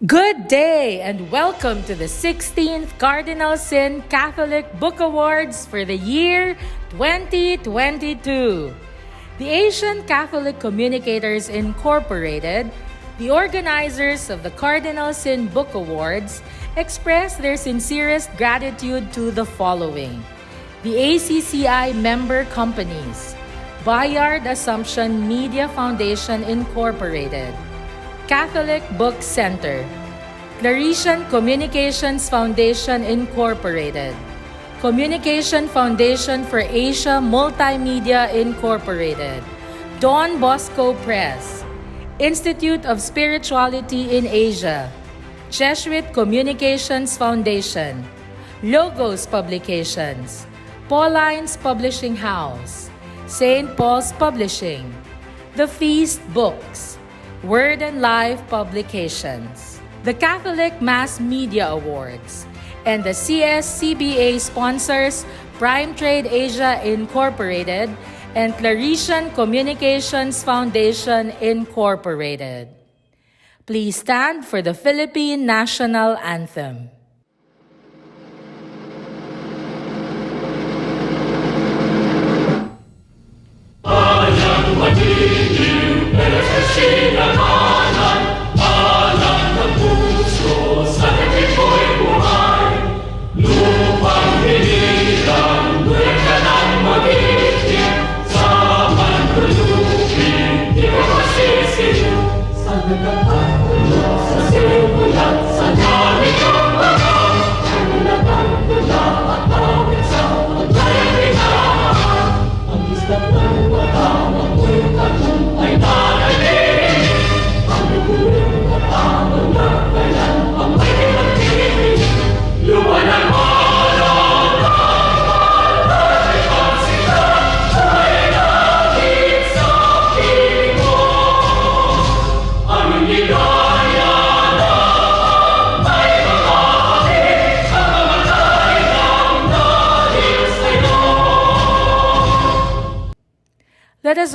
Good day and welcome to the 16th Cardinal Asian Catholic Book Awards for the year 2022. The Asian Catholic Communicators Incorporated, the organizers of the Cardinal Asian Book Awards, express their sincerest gratitude to the following: the ACCI member companies, Bayard Assumption Media Foundation Incorporated, Catholic Book Center, Claretian Communications Foundation Incorporated, Communication Foundation for Asia Multimedia Incorporated, Don Bosco Press, Institute of Spirituality in Asia, Jesuit Communications Foundation, Logos Publications, Pauline's Publishing House, St. Paul's Publishing, The Feast Books, Word and Life Publications, the Catholic Mass Media Awards, and the CSCBA sponsors Prime Trade Asia Incorporated and Claretian Communications Foundation Incorporated. Please stand for the Philippine National Anthem.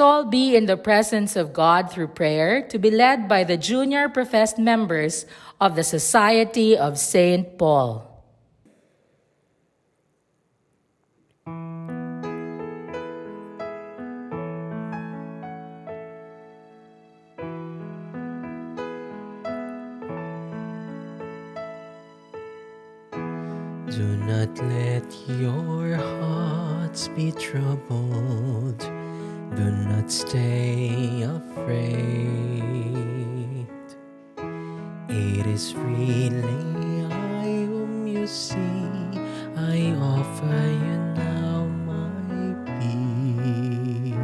us all be in the presence of God through prayer to be led by the junior professed members of the Society of St. Paul. Do not let your hearts be troubled. Do not stay afraid. It is freely I whom you see. I offer you now my peace.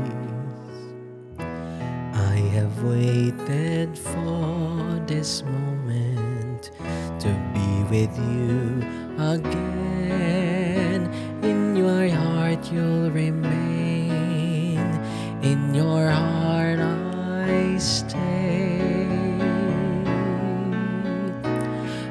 I have waited for this moment to be with you again. In your heart you'll remain. In your heart I stay.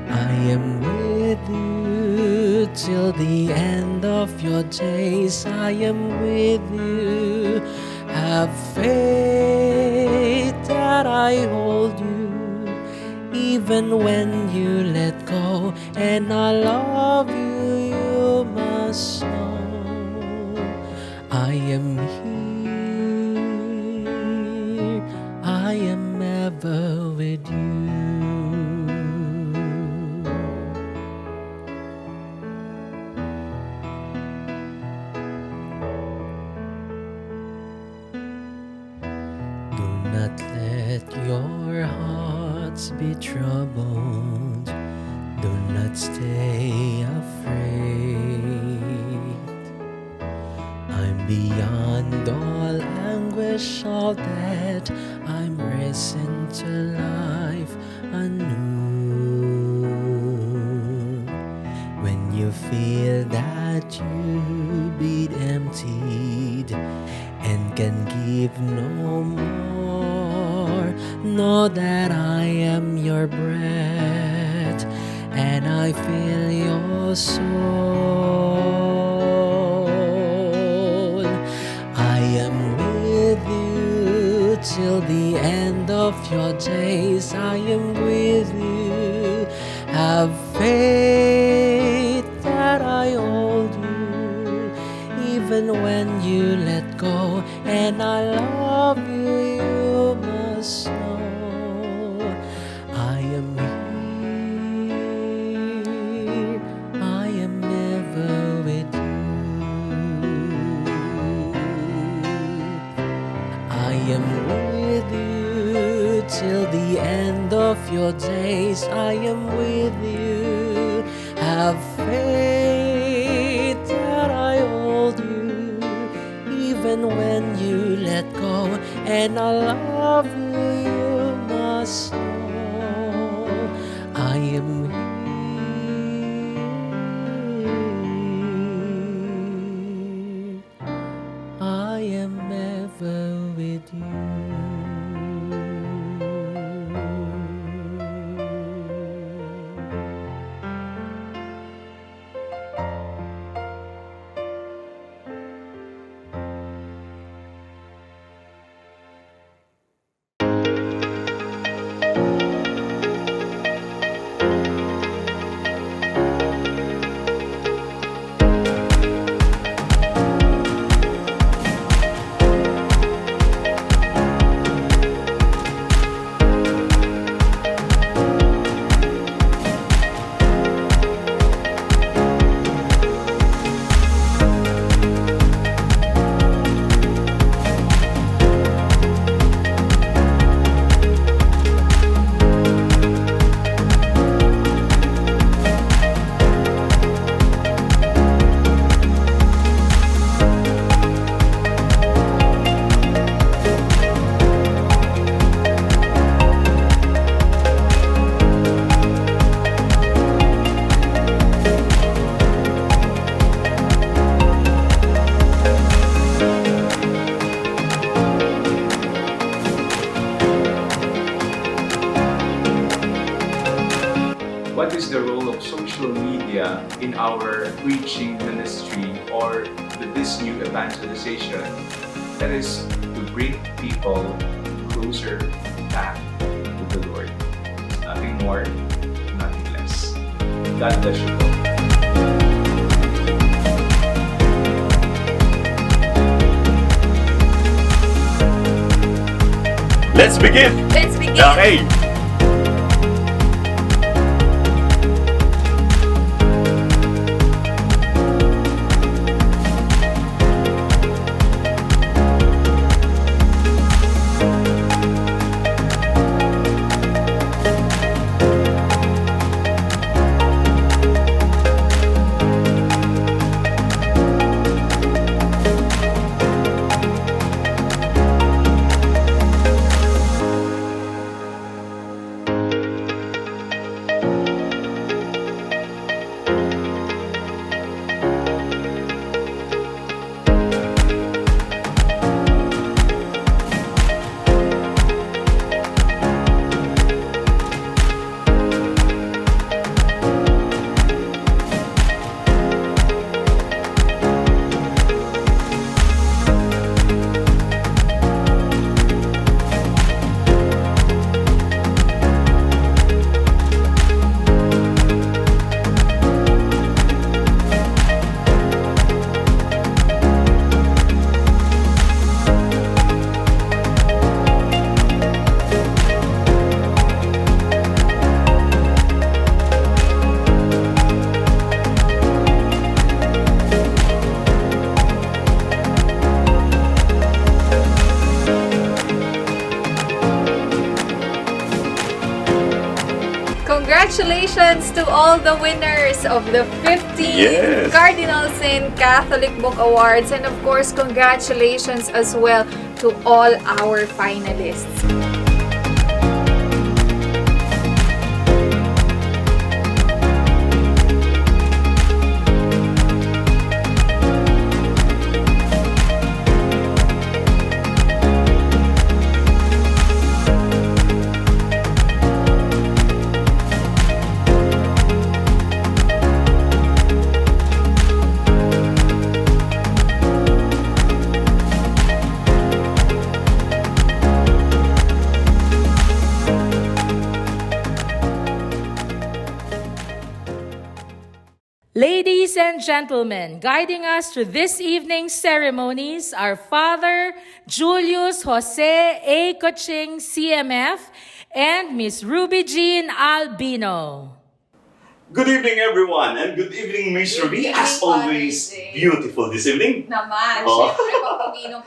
I am with you till the end of your days. I am with you. Have faith that I hold you even when you let go, and I love you, you must know. I am here, I am ever with you. Do not let your hearts be troubled. Do not stay afraid. I'm beyond all anguish, all dead. I'm risen to life anew. When you feel that you be emptied and can give no more, know that I am your breath and I fill your soul. I am with you till the end of your days. I am with you. Have faith that I hold you even when you let go, and I love you, you must know. I am here, I am never with you. I am with you till the end of your days. I am with you. Have faith that I hold you even when you let go, and I love you, you must know. I am here, I am ever with you. What is the role of social media in our preaching ministry or with this new evangelization? That is to bring people closer back to the Lord. Nothing more, nothing less. God bless you all. Let's begin! Let's begin! Okay! Congratulations to all the winners of the 15th Yes. Cardinal Catholic Book Awards, and of course, congratulations as well to all our finalists. Ladies and gentlemen, guiding us through this evening's ceremonies are Father Julius Jose A. Coching, CMF, and Miss Ruby Jean Albino. Good evening, everyone, and good evening, Miss Good Ruby. evening, As always, Father Jay. beautiful this evening. Naman, Oh. syempre, papaginom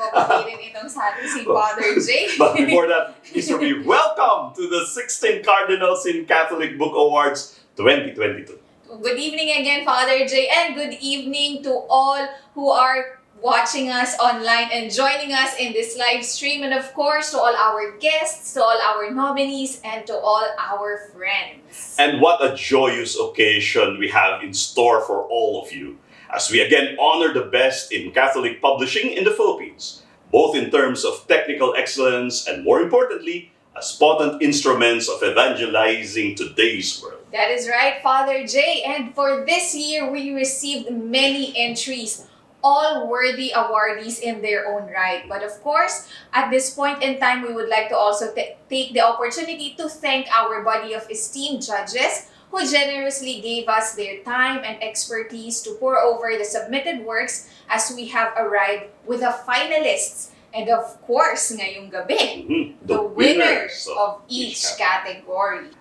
itong sa atin si Father Jay. But before that, Miss Ruby, welcome to the 16th Cardinal Catholic Book Awards 2022. Good evening again, Father Jay, and good evening to all who are watching us online and joining us in this live stream, and of course to all our guests, to all our nominees, and to all our friends. And what a joyous occasion we have in store for all of you, as we again honor the best in Catholic publishing in the Philippines, both in terms of technical excellence and, more importantly, as potent instruments of evangelizing today's world. That is right, Father Jay. And for this year, we received many entries, all worthy awardees in their own right. But of course, at this point in time, we would like to also take the opportunity to thank our body of esteemed judges who generously gave us their time and expertise to pour over the submitted works as we have arrived with the finalists. And of course, ngayong gabi, the winners of each category.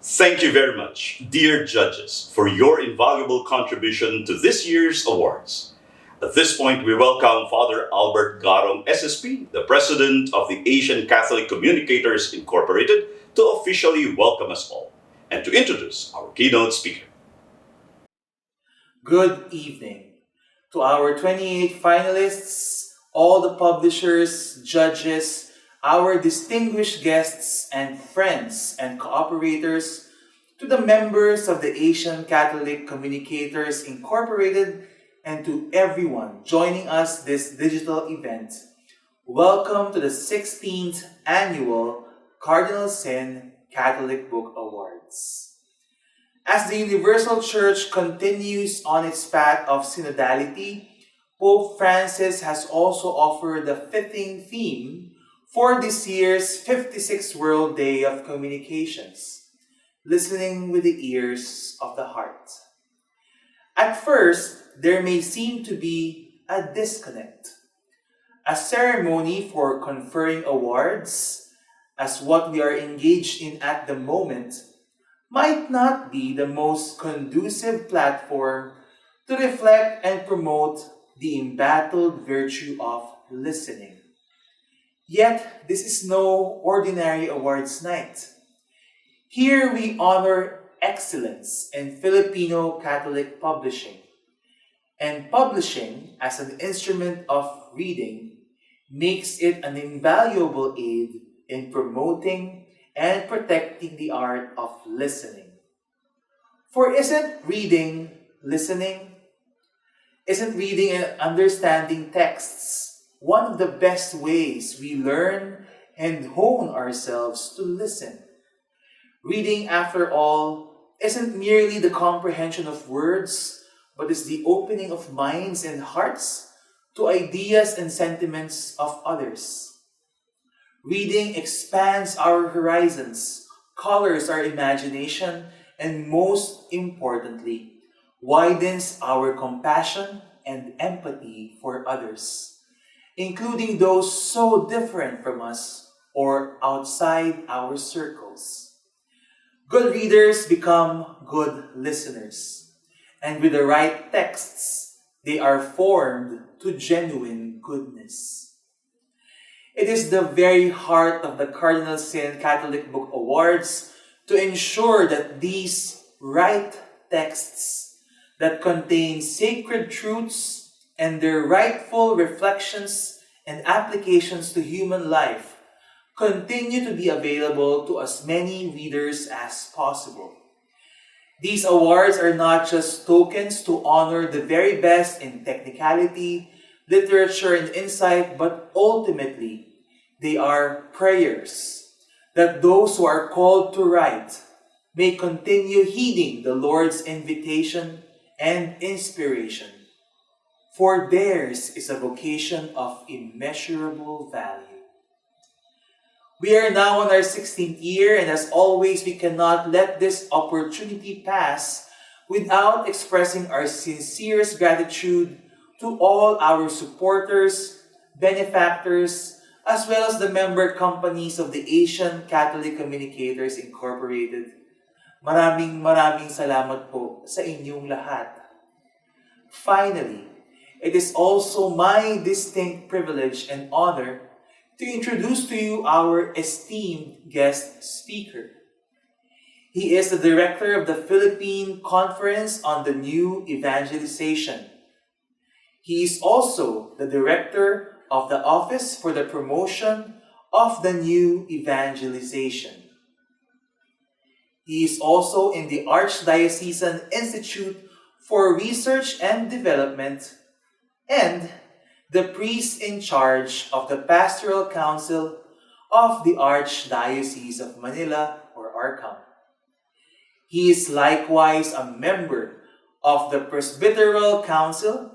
Thank you very much, dear judges, for your invaluable contribution to this year's awards. At this point, we welcome Father Albert Garong, SSP, the President of the Asian Catholic Communicators Incorporated, to officially welcome us all and to introduce our keynote speaker. Good evening to our 28 finalists, all the publishers, judges, our distinguished guests and friends and cooperators, to the members of the Asian Catholic Communicators Incorporated, and to everyone joining us this digital event. Welcome to the 16th Annual Cardinal Sin Catholic Book Awards. As the Universal Church continues on its path of synodality, Pope Francis has also offered the fitting theme for this year's 56th World Day of Communications, listening with the ears of the heart. At first, there may seem to be a disconnect. A ceremony for conferring awards, as what we are engaged in at the moment, might not be the most conducive platform to reflect and promote the embattled virtue of listening. Yet, this is no ordinary awards night. Here we honor excellence in Filipino Catholic publishing. And publishing, as an instrument of reading, makes it an invaluable aid in promoting and protecting the art of listening. For isn't reading listening? Isn't reading and understanding texts one of the best ways we learn and hone ourselves to listen? Reading, after all, isn't merely the comprehension of words, but is the opening of minds and hearts to ideas and sentiments of others. Reading expands our horizons, colors our imagination, and most importantly, widens our compassion and empathy for others, including those so different from us or outside our circles. Good readers become good listeners, and with the right texts, they are formed to genuine goodness. It is the very heart of the Cardinal Sin Catholic Book Awards to ensure that these right texts that contain sacred truths and their rightful reflections and applications to human life continue to be available to as many readers as possible. These awards are not just tokens to honor the very best in technicality, literature, and insight, but ultimately, they are prayers that those who are called to write may continue heeding the Lord's invitation and inspiration, for theirs is a vocation of immeasurable value. We are now on our 16th year, and as always, we cannot let this opportunity pass without expressing our sincerest gratitude to all our supporters, benefactors, as well as the member companies of the Asian Catholic Communicators Incorporated. Maraming salamat po sa inyong lahat. Finally, it is also my distinct privilege and honor to introduce to you our esteemed guest speaker. He is the director of the Philippine Conference on the New Evangelization. He is also the director of the Office for the Promotion of the New Evangelization. He is also in the Archdiocesan Institute for Research and Development and the priest in charge of the Pastoral Council of the Archdiocese of Manila, or ARCAM. He is likewise a member of the Presbyteral Council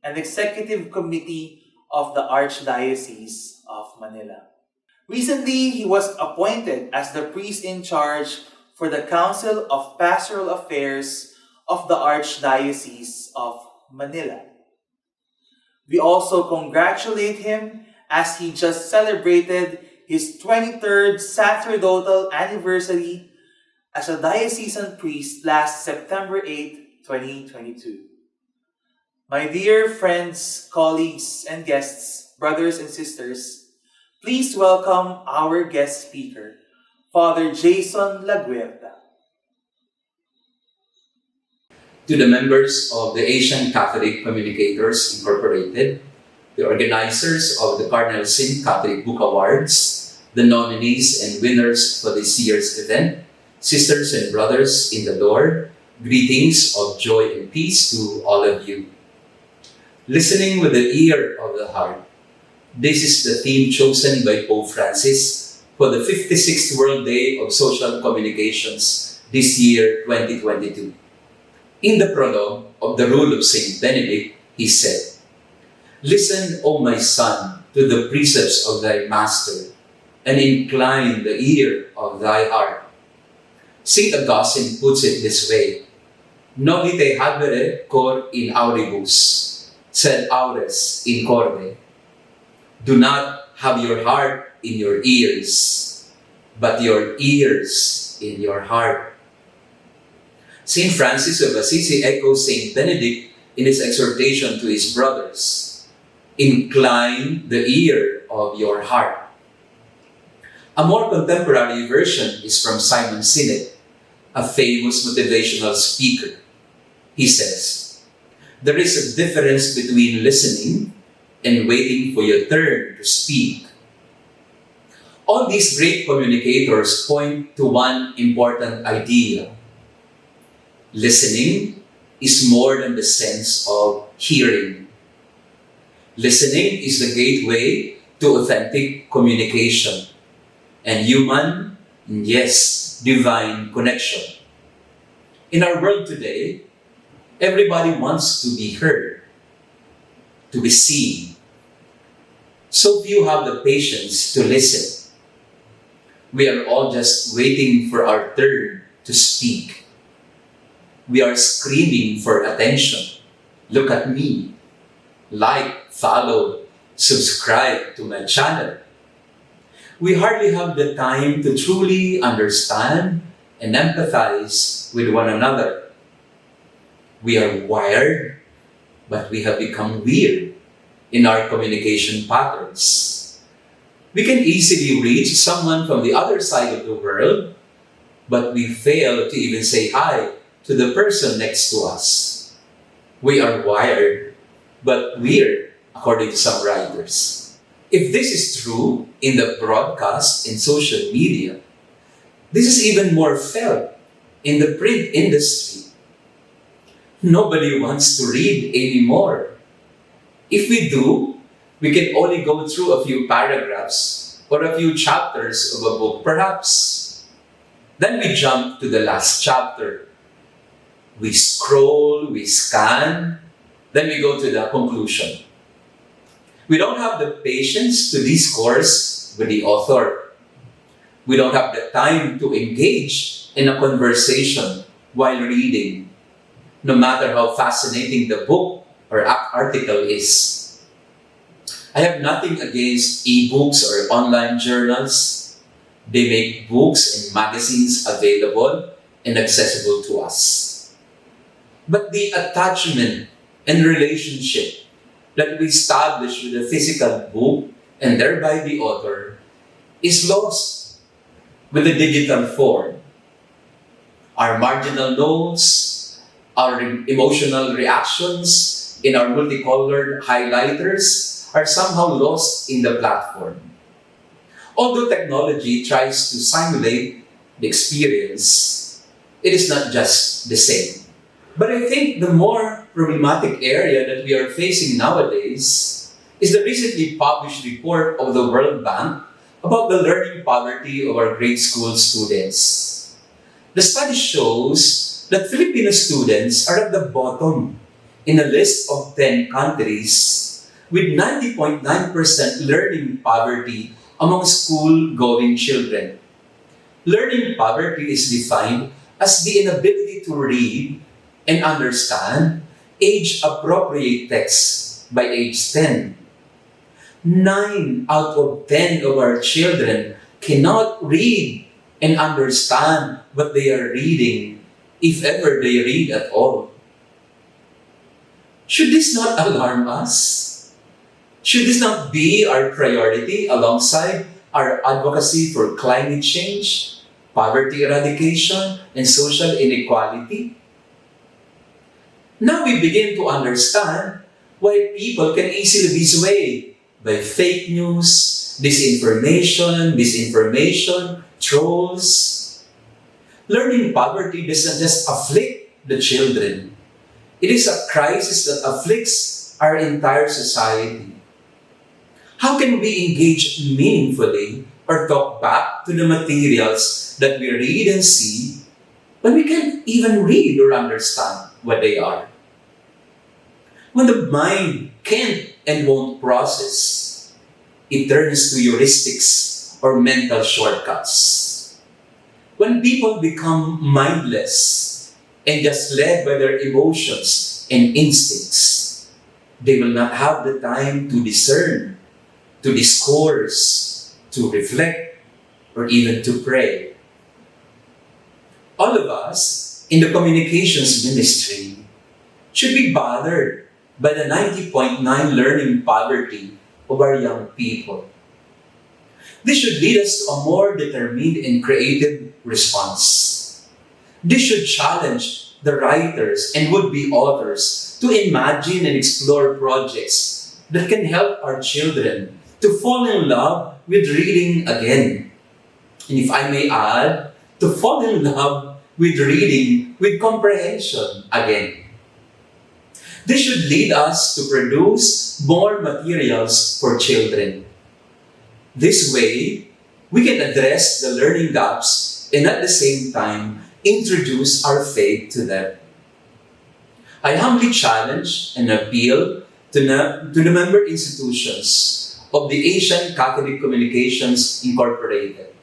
and Executive Committee of the Archdiocese of Manila. Recently, he was appointed as the priest in charge for the Council of Pastoral Affairs of the Archdiocese of Manila. We also congratulate him as he just celebrated his 23rd sacerdotal anniversary as a diocesan priest last September 8, 2022. My dear friends, colleagues, and guests, brothers and sisters, please welcome our guest speaker, Father Jason Laguerta. To the members of the Asian Catholic Communicators Incorporated, the organizers of the Cardinal 16th Catholic Book Awards, the nominees and winners for this year's event, sisters and brothers in the Lord, greetings of joy and peace to all of you. Listening with the ear of the heart. This is the theme chosen by Pope Francis for the 56th World Day of Social Communications this year, 2022. In the prologue of the Rule of Saint Benedict, he said, Listen, O my son, to the precepts of thy master, and incline the ear of thy heart. St. Augustine puts it this way, Nolite habere cor in auribus, sed aures in corde. Do not have your heart in your ears, but your ears in your heart. St. Francis of Assisi echoes St. Benedict in his exhortation to his brothers, incline the ear of your heart. A more contemporary version is from Simon Sinek, a famous motivational speaker. He says, there is a difference between listening and waiting for your turn to speak. All these great communicators point to one important idea. Listening is more than the sense of hearing. Listening is the gateway to authentic communication and human, and yes, divine connection. In our world today, everybody wants to be heard, to be seen. So few have the patience to listen. We are all just waiting for our turn to speak. We are screaming for attention. Look at me. Like, follow, subscribe to my channel. We hardly have the time to truly understand and empathize with one another. We are wired, but we have become weird in our communication patterns. We can easily reach someone from the other side of the world, but we fail to even say hi to the person next to us. We are wired, but weird, according to some writers. If this is true in the broadcast and social media, this is even more felt in the print industry. Nobody wants to read anymore. If we do, we can only go through a few paragraphs or a few chapters of a book, perhaps. Then we jump to the last chapter. We scroll, we scan, then we go to the conclusion. We don't have the patience to discourse with the author. We don't have the time to engage in a conversation while reading, no matter how fascinating the book or article is. I have nothing against ebooks or online journals. They make books and magazines available and accessible to us. But the attachment and relationship that we establish with the physical book and thereby the author is lost with the digital form. Our marginal notes, our emotional reactions in our multicolored highlighters are somehow lost in the platform. Although technology tries to simulate the experience, it is not just the same. But I think the more problematic area that we are facing nowadays is the recently published report of the World Bank about the learning poverty of our grade school students. The study shows that Filipino students are at the bottom in a list of 10 countries with 90.9% learning poverty among school-going children. Learning poverty is defined as the inability to read and understand age-appropriate texts by age 10. 9 out of 10 of our children cannot read and understand what they are reading, if ever they read at all. Should this not alarm us? Should this not be our priority alongside our advocacy for climate change, poverty eradication, and social inequality? Now we begin to understand why people can easily be swayed by fake news, disinformation, misinformation, trolls. Learning poverty doesn't just afflict the children. It is a crisis that afflicts our entire society. How can we engage meaningfully or talk back to the materials that we read and see when we can't even read or understand what they are? When the mind can't and won't process, it turns to heuristics or mental shortcuts. When people become mindless and just led by their emotions and instincts, they will not have the time to discern, to discourse, to reflect, or even to pray. All of us in the communications ministry should be bothered by the 90.9 learning poverty of our young people. This should lead us to a more determined and creative response. This should challenge the writers and would-be authors to imagine and explore projects that can help our children to fall in love with reading again. And if I may add, to fall in love with reading with comprehension again. This should lead us to produce more materials for children. This way, we can address the learning gaps and at the same time introduce our faith to them. I humbly challenge and appeal to the member institutions of the Asian Catholic Communications Incorporated.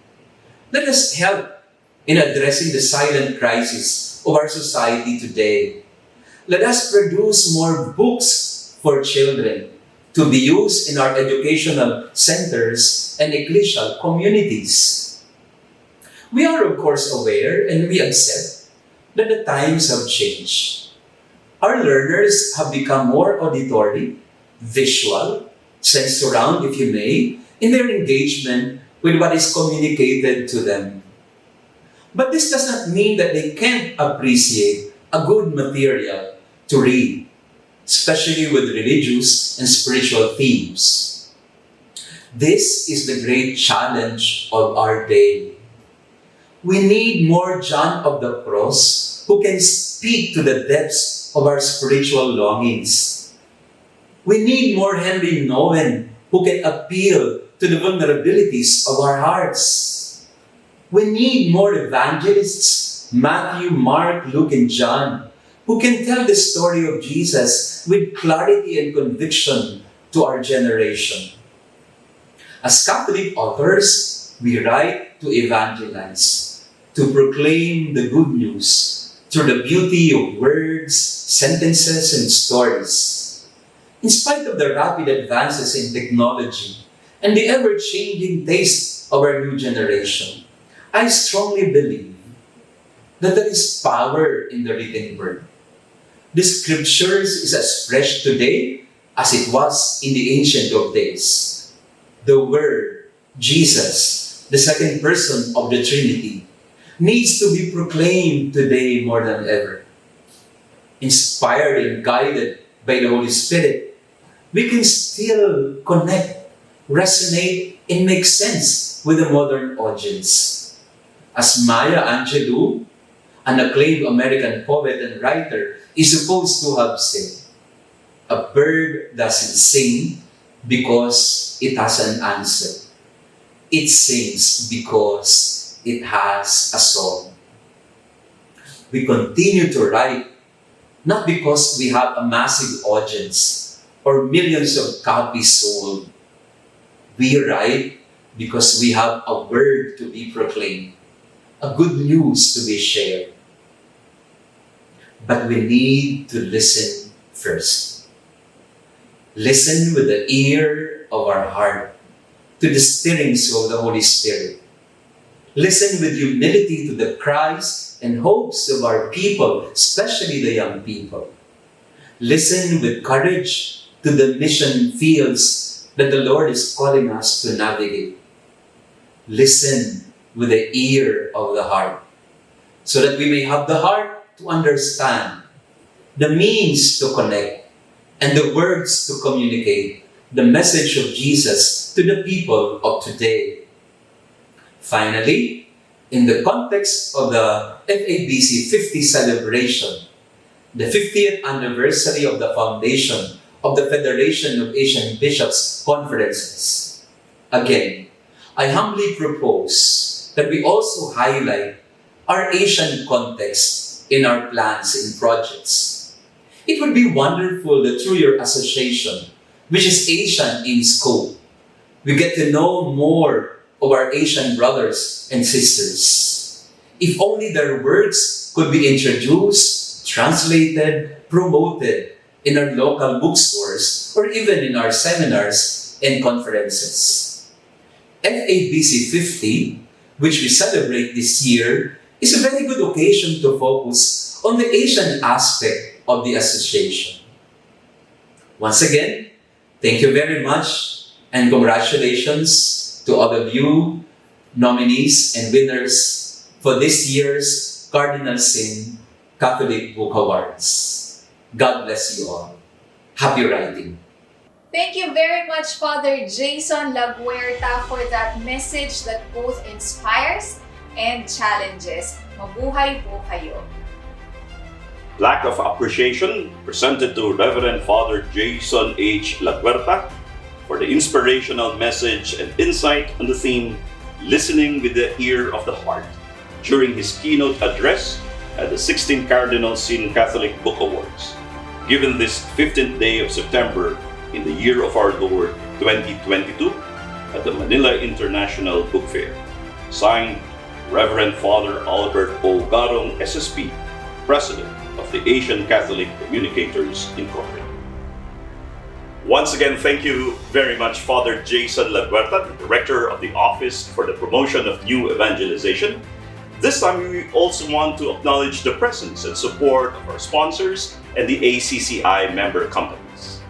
Let us help in addressing the silent crisis of our society today. Let us produce more books for children to be used in our educational centers and ecclesial communities. We are, of course, aware and we accept that the times have changed. Our learners have become more auditory, visual, sense-surround, if you may, in their engagement with what is communicated to them. But this does not mean that they can't appreciate a good material to read, especially with religious and spiritual themes. This is the great challenge of our day. We need more John of the Cross who can speak to the depths of our spiritual longings. We need more Henry Nouwen who can appeal to the vulnerabilities of our hearts. We need more evangelists, Matthew, Mark, Luke, and John, who can tell the story of Jesus with clarity and conviction to our generation. As Catholic authors, we write to evangelize, to proclaim the good news through the beauty of words, sentences, and stories. In spite of the rapid advances in technology and the ever-changing taste of our new generation, I strongly believe that there is power in the written word. The scriptures is as fresh today as it was in the ancient of days. The Word, Jesus, the second person of the Trinity, needs to be proclaimed today more than ever. Inspired and guided by the Holy Spirit, we can still connect, resonate, and make sense with the modern audience. As Maya Angelou, an acclaimed American poet and writer, is supposed to have said, "A bird doesn't sing because it has an answer. It sings because it has a song." We continue to write not because we have a massive audience or millions of copies sold. We write because we have a word to be proclaimed, a good news to be shared. But we need to listen first. Listen with the ear of our heart to the stirrings of the Holy Spirit. Listen with humility to the cries and hopes of our people, especially the young people. Listen with courage to the mission fields that the Lord is calling us to navigate. Listen with the ear of the heart, so that we may have the heart to understand, the means to connect, and the words to communicate the message of Jesus to the people of today. Finally, in the context of the FABC 50 celebration, the 50th anniversary of the foundation of the Federation of Asian Bishops' Conferences, again, I humbly propose that we also highlight our Asian context in our plans and projects. It would be wonderful that through your association, which is Asian in scope. We get to know more of our Asian brothers and sisters. If only their works could be introduced, translated, promoted in our local bookstores or even in our seminars and conferences. FABC 50, which we celebrate this year, is a very good occasion to focus on the Asian aspect of the association. Once again, thank you very much and congratulations to all of you nominees and winners for this year's Cardinal Sin Catholic Book Awards. God bless you all. Happy writing. Thank you very much, Father Jason Laguerta, for that message that both inspires and challenges. Mabuhay po kayo. Lack of appreciation presented to Reverend Father Jason H. Laguerta for the inspirational message and insight on the theme, Listening with the Ear of the Heart, during his keynote address at the 16th Cardinal Catholic Book Awards, given this 15th day of September in the year of our Lord 2022 at the Manila International Book Fair. Signed, Reverend Father Albert O. Garong, SSP, President of the Asian Catholic Communicators, Incorporated. Once again, thank you very much, Father Jason Laguerta, the Director of the Office for the Promotion of New Evangelization. This time, we also want to acknowledge the presence and support of our sponsors and the ACCI member companies.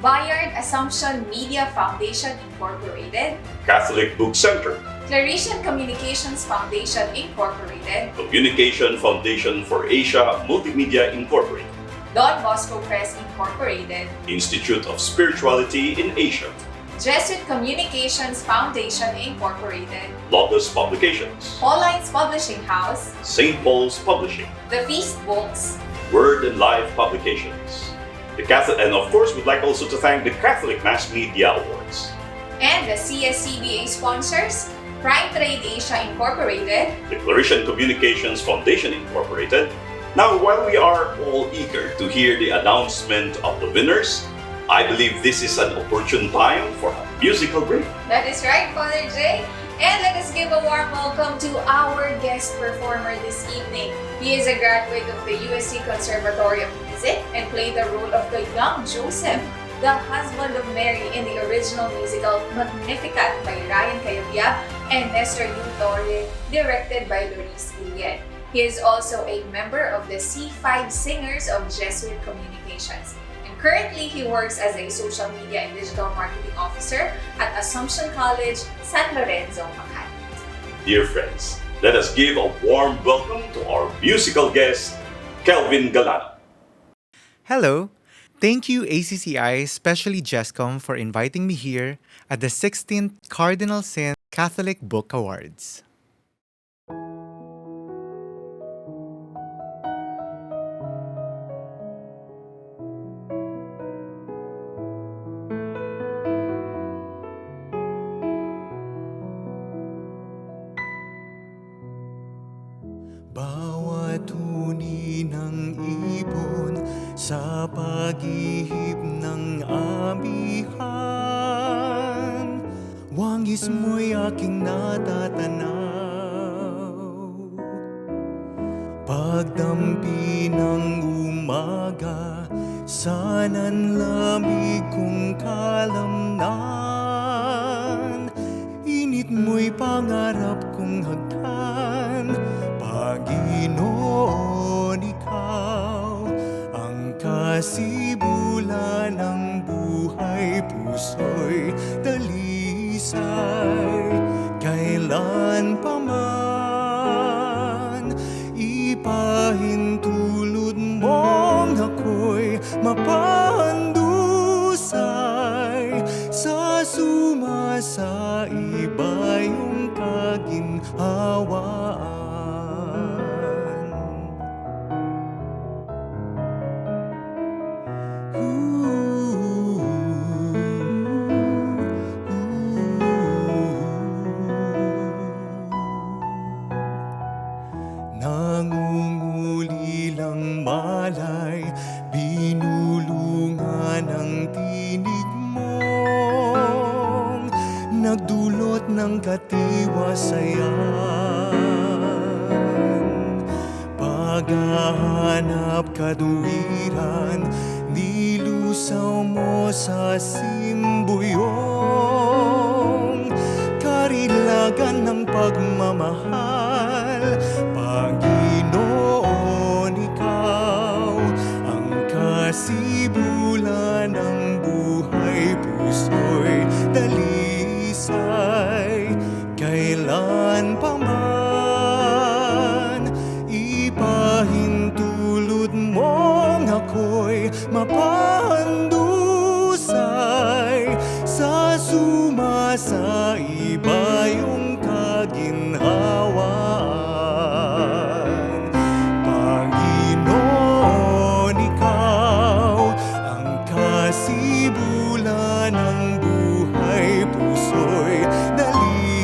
Bayard Assumption Media Foundation Incorporated, Catholic Book Center, Claretian Communications Foundation Incorporated, Communication Foundation for Asia Multimedia Incorporated, Don Bosco Press Incorporated, Institute of Spirituality in Asia, Jesuit Communications Foundation Incorporated, Logos Publications, Paulines Publishing House, St. Paul's Publishing, The Feast Books, Word and Life Publications, the Catholic, and of course, we'd like also to thank the Catholic Mass Media Awards, and the CSCBA sponsors, Prime Trade Asia Incorporated, the Claretian Communications Foundation Incorporated. Now, while we are all eager to hear the announcement of the winners, I believe this is an opportune time for a musical break. That is right, Father Jay. And let us give a warm welcome to our guest performer this evening. He is a graduate of the USC Conservatory of Music and played the role of the young Joseph, the husband of Mary, in the original musical Magnificat by Ryan Cayabyab and Nestor U. Torre, directed by Loris Guillen. He is also a member of the C5 Singers of Jesuit Communications. Currently, he works as a social media and digital marketing officer at Assumption College, San Lorenzo, Makati. Dear friends, let us give a warm welcome to our musical guest, Kelvin Galano. Hello. Thank you, ACCI, especially JESCOM, for inviting me here at the 16th Cardinal Sin Catholic Book Awards. Bawat huni ng ibon sa paghihip ng amihan, wangis mo'y aking natatanaw. Pagdampi ng umaga, sana'y lamig kong kalamnan, init mo'y pangarap kong hagkan. Panginoon, Ikaw ang kasibulan ng buhay, puso'y dalisay. Kailan pa man ipahintulot mong ako'y mapahandusay sa sumasa iba yung kaginhawaan. Nangunguli lang malay, binulungan ang tinig ng katiwasayan. Paghahanap kaduwiran, nilusaw mo sa simbuyong karilagan ng pagmamahal. Panginoon, ikaw ang kasibulan ng buhay, puso'y dalisay. Kailan pa man ipahintulot mong ako'y mapahandusay sa sumasa iba yung kaginhawaan. Panginoon, ikaw ang kasibulan ng buhay, puso'y dalisay.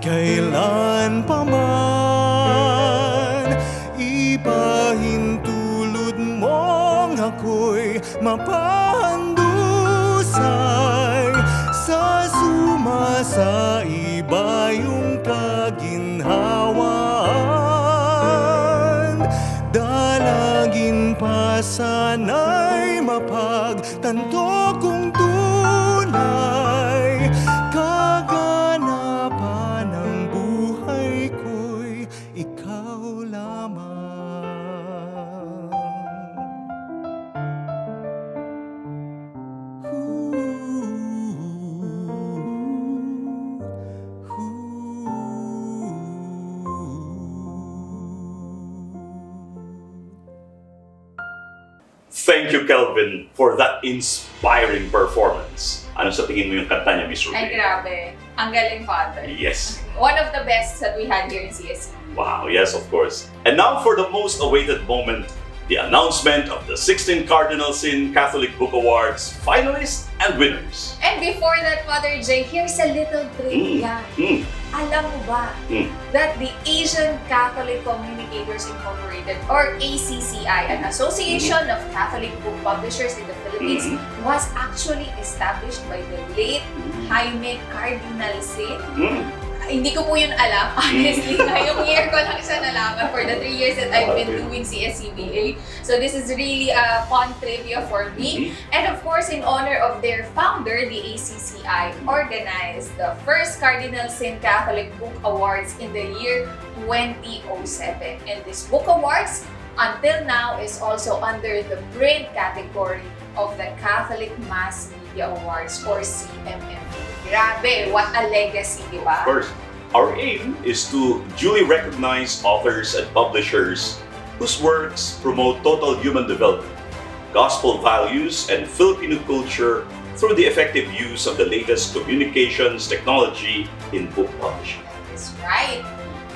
Kailan pa man ipahintulot mong ako'y mapahandusay sa sumasa iba yung kaginhawaan. Dalagin pa sana'y mapagtanto kung tunay kaganapan ng buhay ko'y ikaw lamang. Thank you, Kelvin, for that inspiring performance. Ano sa tingin mo yung kanta niya, Miss Ruby? Ay, grabe. Ang galing, Father. Yes. One of the best that we had here in CSC. Wow, yes, of course. And now for the most awaited moment, the announcement of the 16th Cardinal Catholic Book Awards finalists and winners. And before that, Father J, here's a little trivia. Alam mo ba that the Asian Catholic Communicators Incorporated, or ACCI, an association of Catholic book publishers in the Philippines, was actually established by the late Jaime Cardinal Sin? Hindi ko po yun alam, honestly. Ngayong year ko lang siya nalaman for the 3 years that I've been doing CSCBA. So this is really a fun trivia for me. And of course, in honor of their founder, the ACCI organized the first Cardinal Sin Catholic Book Awards in the year 2007. And this book awards, until now, is also under the brain category of the Catholic Mass Media Awards, or CMMA. Grabe, what a legacy, di ba? Of course, our aim is to duly recognize authors and publishers whose works promote total human development, gospel values, and Filipino culture through the effective use of the latest communications technology in book publishing. That's right.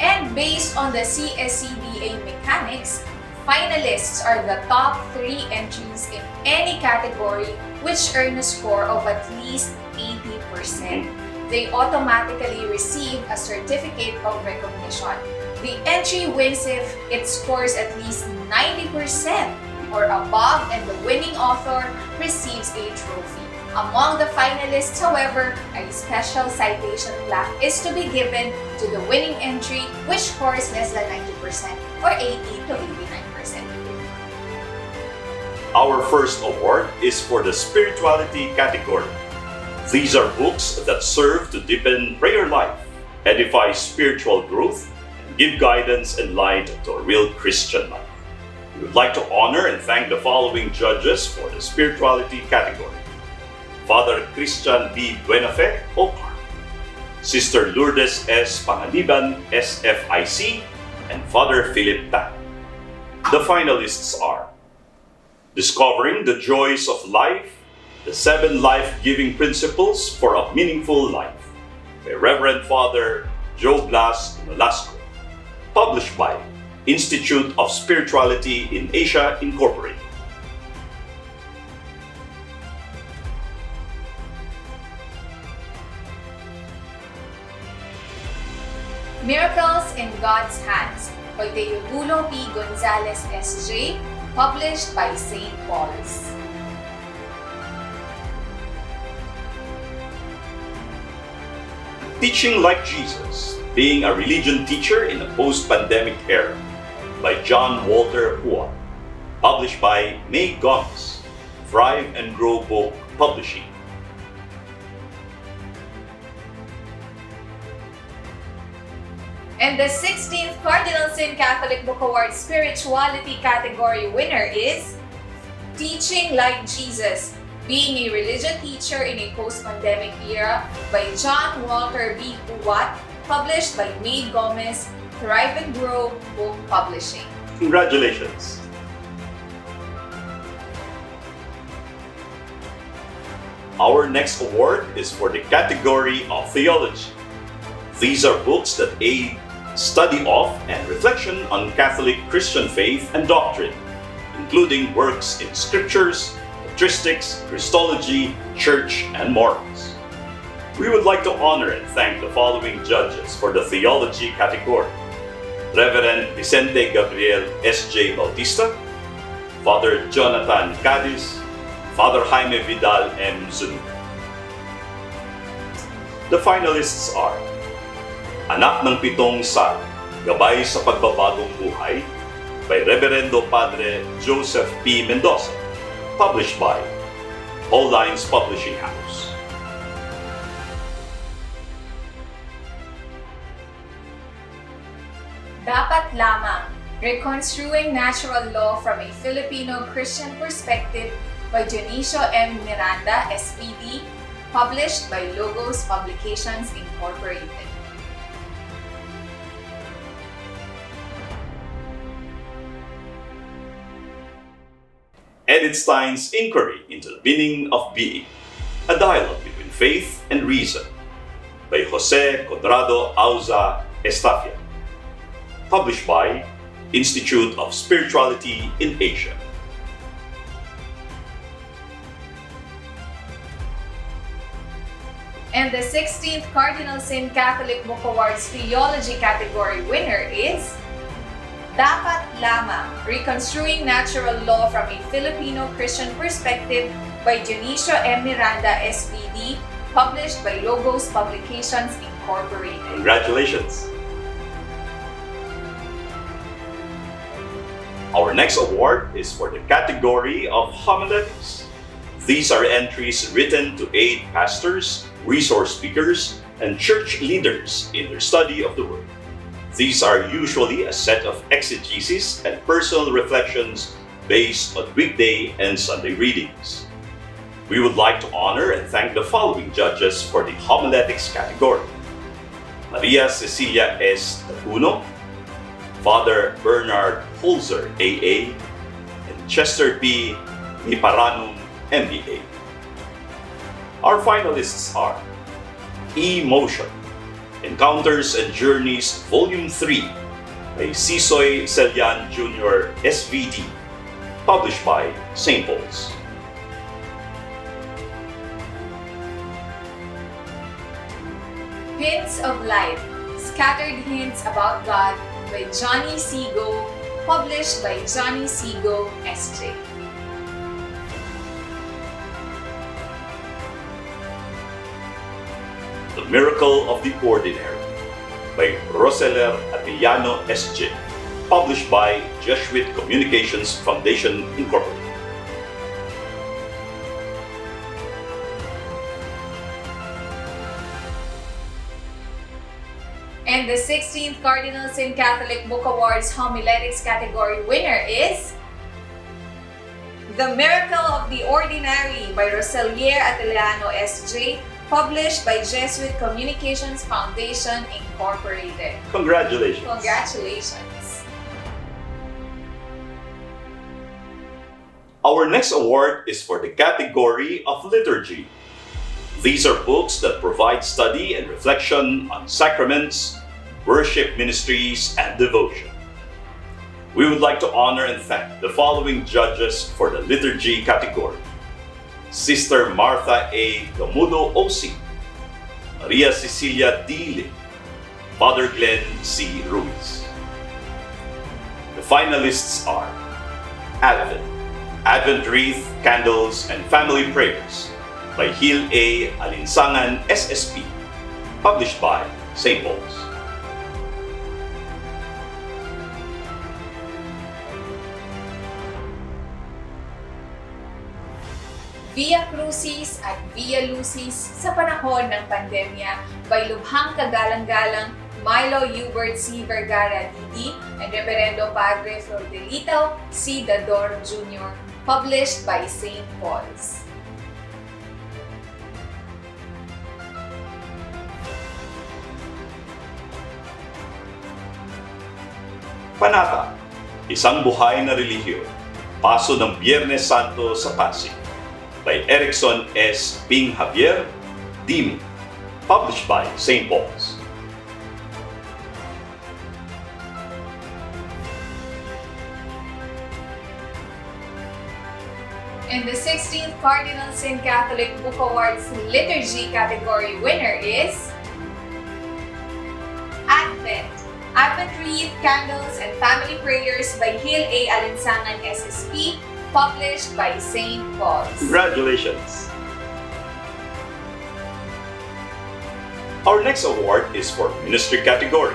And based on the CSCBA mechanics, finalists are the top 3 entries in any category which earn a score of at least 80%. They automatically receive a certificate of recognition. The entry wins if it scores at least 90% or above, and the winning author receives a trophy. Among the finalists, however, a special citation plaque is to be given to the winning entry which scores less than 90% or 80 to 89%. Our first award is for the spirituality category. These are books that serve to deepen prayer life, edify spiritual growth, and give guidance and light to a real Christian life. We would like to honor and thank the following judges for the spirituality category: Father Christian B. Buenafe, OPAR, Sister Lourdes S. Panganiban, SFIC, and Father Philip Tan. The finalists are Discovering the Joys of Life, the 7 Life-Giving Principles for a Meaningful Life, by Reverend Father Joe Blas Nolasco, published by Institute of Spirituality in Asia, Incorporated. Miracles in God's Hands by Teodulo P. Gonzalez S.J., published by St. Paul's. Teaching Like Jesus, Being a Religion Teacher in a Post-Pandemic Era by John Walter Hua. Published by May Gomez, Thrive and Grow Book Publishing. And the 16th Cardinal Sin Catholic Book Award Spirituality category winner is Teaching Like Jesus, Being a Religion Teacher in a Post-Pandemic Era by John Walter B. Huat, published by May Gomez, Thrive and Grow Book Publishing. Congratulations! Our next award is for the category of Theology. These are books that aid study of and reflection on Catholic Christian faith and doctrine, including works in scriptures, patristics, Christology, church, and morals. We would like to honor and thank the following judges for the Theology category: Reverend Vicente Gabriel S.J. Bautista, Father Jonathan Cadiz, Father Jaime Vidal M. Zuniga. The finalists are Anak ng Pitong Sal, Gabay sa Pagbabagong Buhay by Reverendo Padre Joseph P. Mendoza, published by Whole Lines Publishing House. Dapat Lamang, Reconstruing Natural Law from a Filipino Christian Perspective by Dionisio M. Miranda, SPD, published by Logos Publications Incorporated. Edith Stein's Inquiry into the Meaning of Being, a dialogue between faith and reason by Jose Conrado Auza Estafia, published by Institute of Spirituality in Asia. And the 16th Cardinal Sin Catholic Book Awards Theology category winner is Dapat Lamang, Reconstruing Natural Law from a Filipino Christian Perspective by Dionisio M. Miranda, SPD, published by Logos Publications Incorporated. Congratulations! Our next award is for the category of Homiletics. These are entries written to aid pastors, resource speakers, and church leaders in their study of the Word. These are usually a set of exegesis and personal reflections based on weekday and Sunday readings. We would like to honor and thank the following judges for the Homiletics category: Maria Cecilia S. Tapuno, Father Bernard Holzer, AA, and Chester P. Niparanum, MBA. Our finalists are E-Motion, Encounters and Journeys, Volume 3 by Sisoy Celian Jr., SVD, published by St. Paul's. Hints of Life, Scattered Hints About God by Johnny Seago, published by Johnny Seago, SJ. The Miracle of the Ordinary by Roseler Atiliano, SJ, published by Jesuit Communications Foundation, Incorporated. And the 16th Cardinal Sin Catholic Book Awards Homiletics category winner is The Miracle of the Ordinary by Roselier Atiliano, SJ, published by Jesuit Communications Foundation, Incorporated. Congratulations! Congratulations! Our next award is for the category of Liturgy. These are books that provide study and reflection on sacraments, worship ministries, and devotion. We would like to honor and thank the following judges for the Liturgy category: Sister Martha A. Gamudo OC, Maria Cecilia D. Lim, Father Glenn C. Ruiz. The finalists are Advent Wreath, Candles, and Family Prayers by Hil A. Alinsangan, SSP, Published by St. Paul's. Via Crucis at Via Lucis sa panahon ng pandemya by Lubhang Kagalang-galang Milo Hubert C. Vergara D.D. and Reverendo Padre Flordelito C. Dador Jr. Published by St. Paul's. Panata, Isang Buhay na Relihiyon, Paso ng Biyernes Santo sa Pasig by Erickson S. Ping Javier, Dimi, published by St. Paul's. And the 16th Cardinal Sin Catholic Book Awards Liturgy category winner is Advent. Advent Wreath, Candles, and Family Prayers by Hil A. Alinsangan SSP, published by St. Paul's. Congratulations! Our next award is for Ministry category.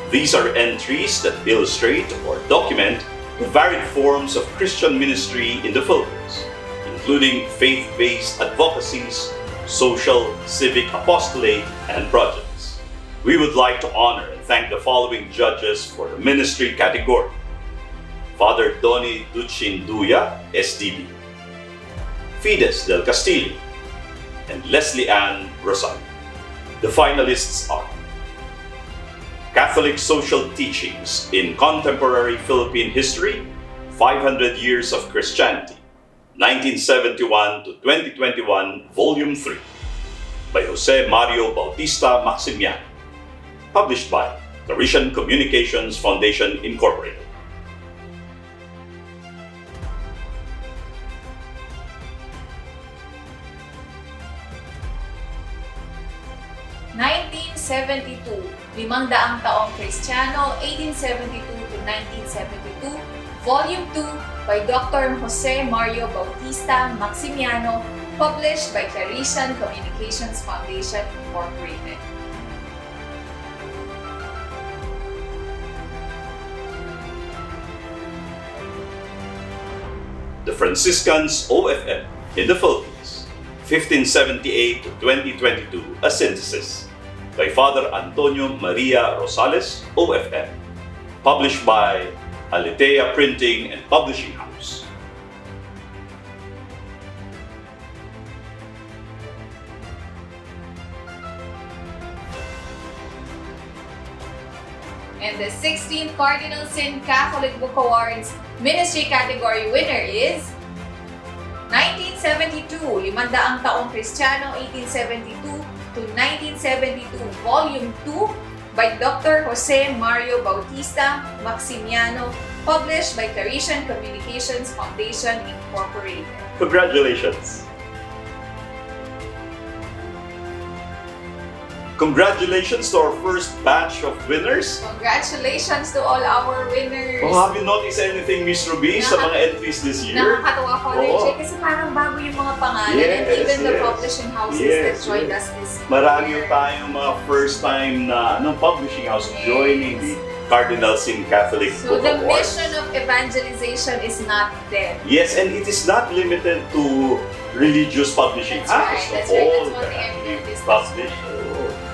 These are entries that illustrate or document the varied forms of Christian ministry in the Philippines, including faith-based advocacies, social, civic apostolate, and projects. We would like to honor and thank the following judges for the ministry category. Father Donny Duchinduya, SDB, Fides del Castillo, and Leslie Ann Rosal. The finalists are Catholic Social Teachings in Contemporary Philippine History, 500 Years of Christianity, 1971 to 2021, Volume 3, by Jose Mario Bautista Maximiano, published by the Asian Communications Foundation, Incorporated. (1972), 500 Taong Kristiyano, 1872 to 1972, Volume 2 by Dr. Jose Mario Bautista Maximiano, published by Claretian Communications Foundation, Incorporated. The Franciscans OFM in the Philippines, 1578 to 2022, a synthesis, by Father Antonio Maria Rosales, OFM, published by Alitea Printing and Publishing House. And the 16th Cardinal Sin Catholic Book Awards Ministry category winner is 1972, 500 Taong Kristiyano, 1872 to 1972, Volume 2 by Dr. Jose Mario Bautista Maximiano, published by Claretian Communications Foundation, Incorporated. Congratulations! Congratulations to our first batch of winners. Congratulations to all our winners! Oh, have you noticed anything, Miss Ruby, sa mga entries this year? Nakakatawa, Father Oo. Jay, kasi parang bago yung mga pangalan, and Yes, even the yes. publishing houses Yes, that joined yes. us this Marami year. tayong mga first time na publishing house Yes. joining the Cardinal Sin Catholic So Book the Awards. mission of evangelization is not dead. Yes, and it is not limited to religious publishing That's right, house. that's Of right. all That's one thing I've Catholic noticed. publishers.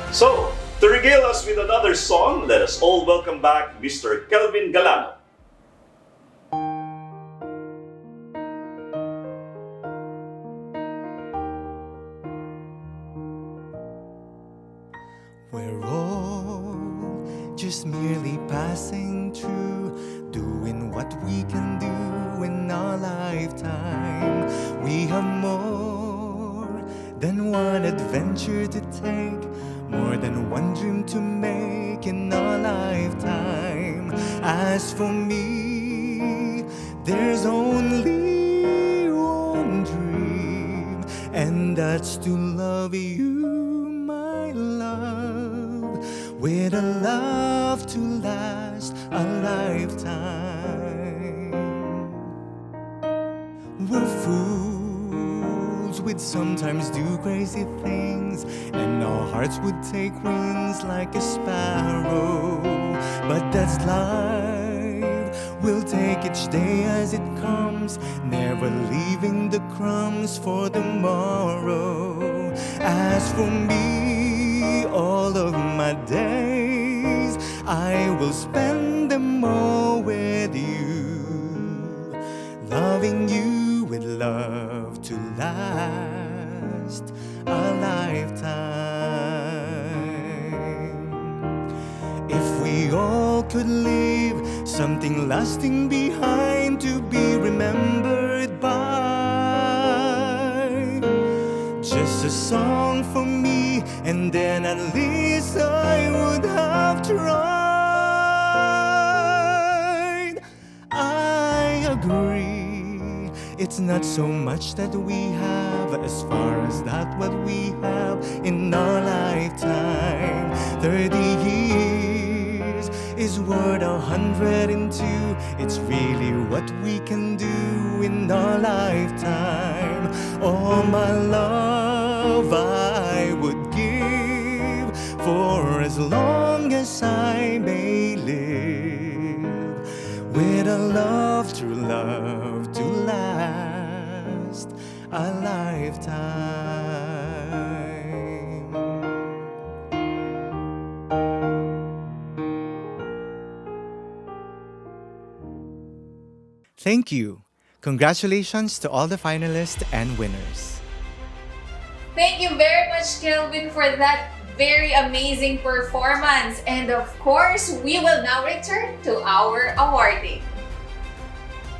So, to regale us with another song, let us all welcome back Mr. Kelvin Galano. We're all just merely passing through, doing what we can do in our lifetime. We have more than one adventure to take, more than one dream to make in our lifetime. As for me, there's only one dream, and that's to love you, my love, with a love to last a lifetime. We're fools, we'd sometimes do crazy things, wings, and our hearts would take wings like a sparrow. But that's life, we'll take each day as it comes, never leaving the crumbs for tomorrow. As for me, all of my days, I will spend them all with you, loving you with love to last a lifetime. If we all could leave something lasting behind to be remembered by, just a song for me, and then at least I would have tried. I agree, it's not so much that we have as far as that what we have in our lifetime. 30 years is worth 102. It's really what we can do in our lifetime. All my love I would give for as long as I may live, with a love, true love to last a lifetime. Thank you. Congratulations to all the finalists and winners. Thank you very much, Kelvin, for that very amazing performance. And of course, we will now return to our awarding.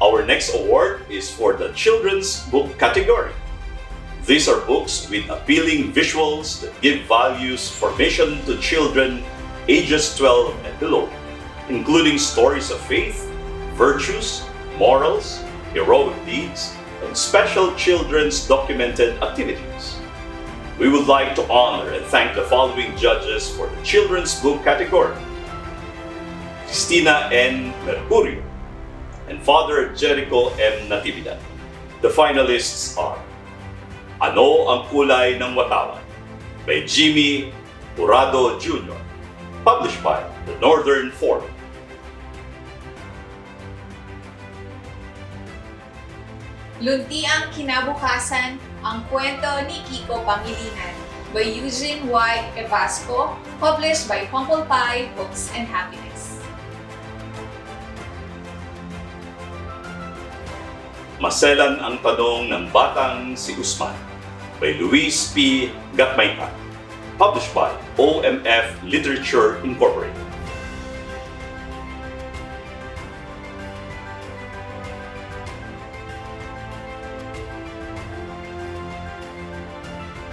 Our next award is for the children's book category. These are books with appealing visuals that give values formation to children ages 12 and below, including stories of faith, virtues, morals, heroic deeds, and special children's documented activities. We would like to honor and thank the following judges for the children's book category: Cristina N. Mercurio and Father Jericho M. Natividad. The finalists are Ano ang Kulay ng Watawan by Jimmy Jurado Jr., published by the Northern Forum. Luntiang Kinabukasan, ang kwento ni Kiko Pangilinan by Eugene Y. Evasco, published by Humble Pie Books and Happiness. Maselan ang Tanong ng Batang si Usman by Luis P. Gatmaytan, published by OMF Literature Incorporated.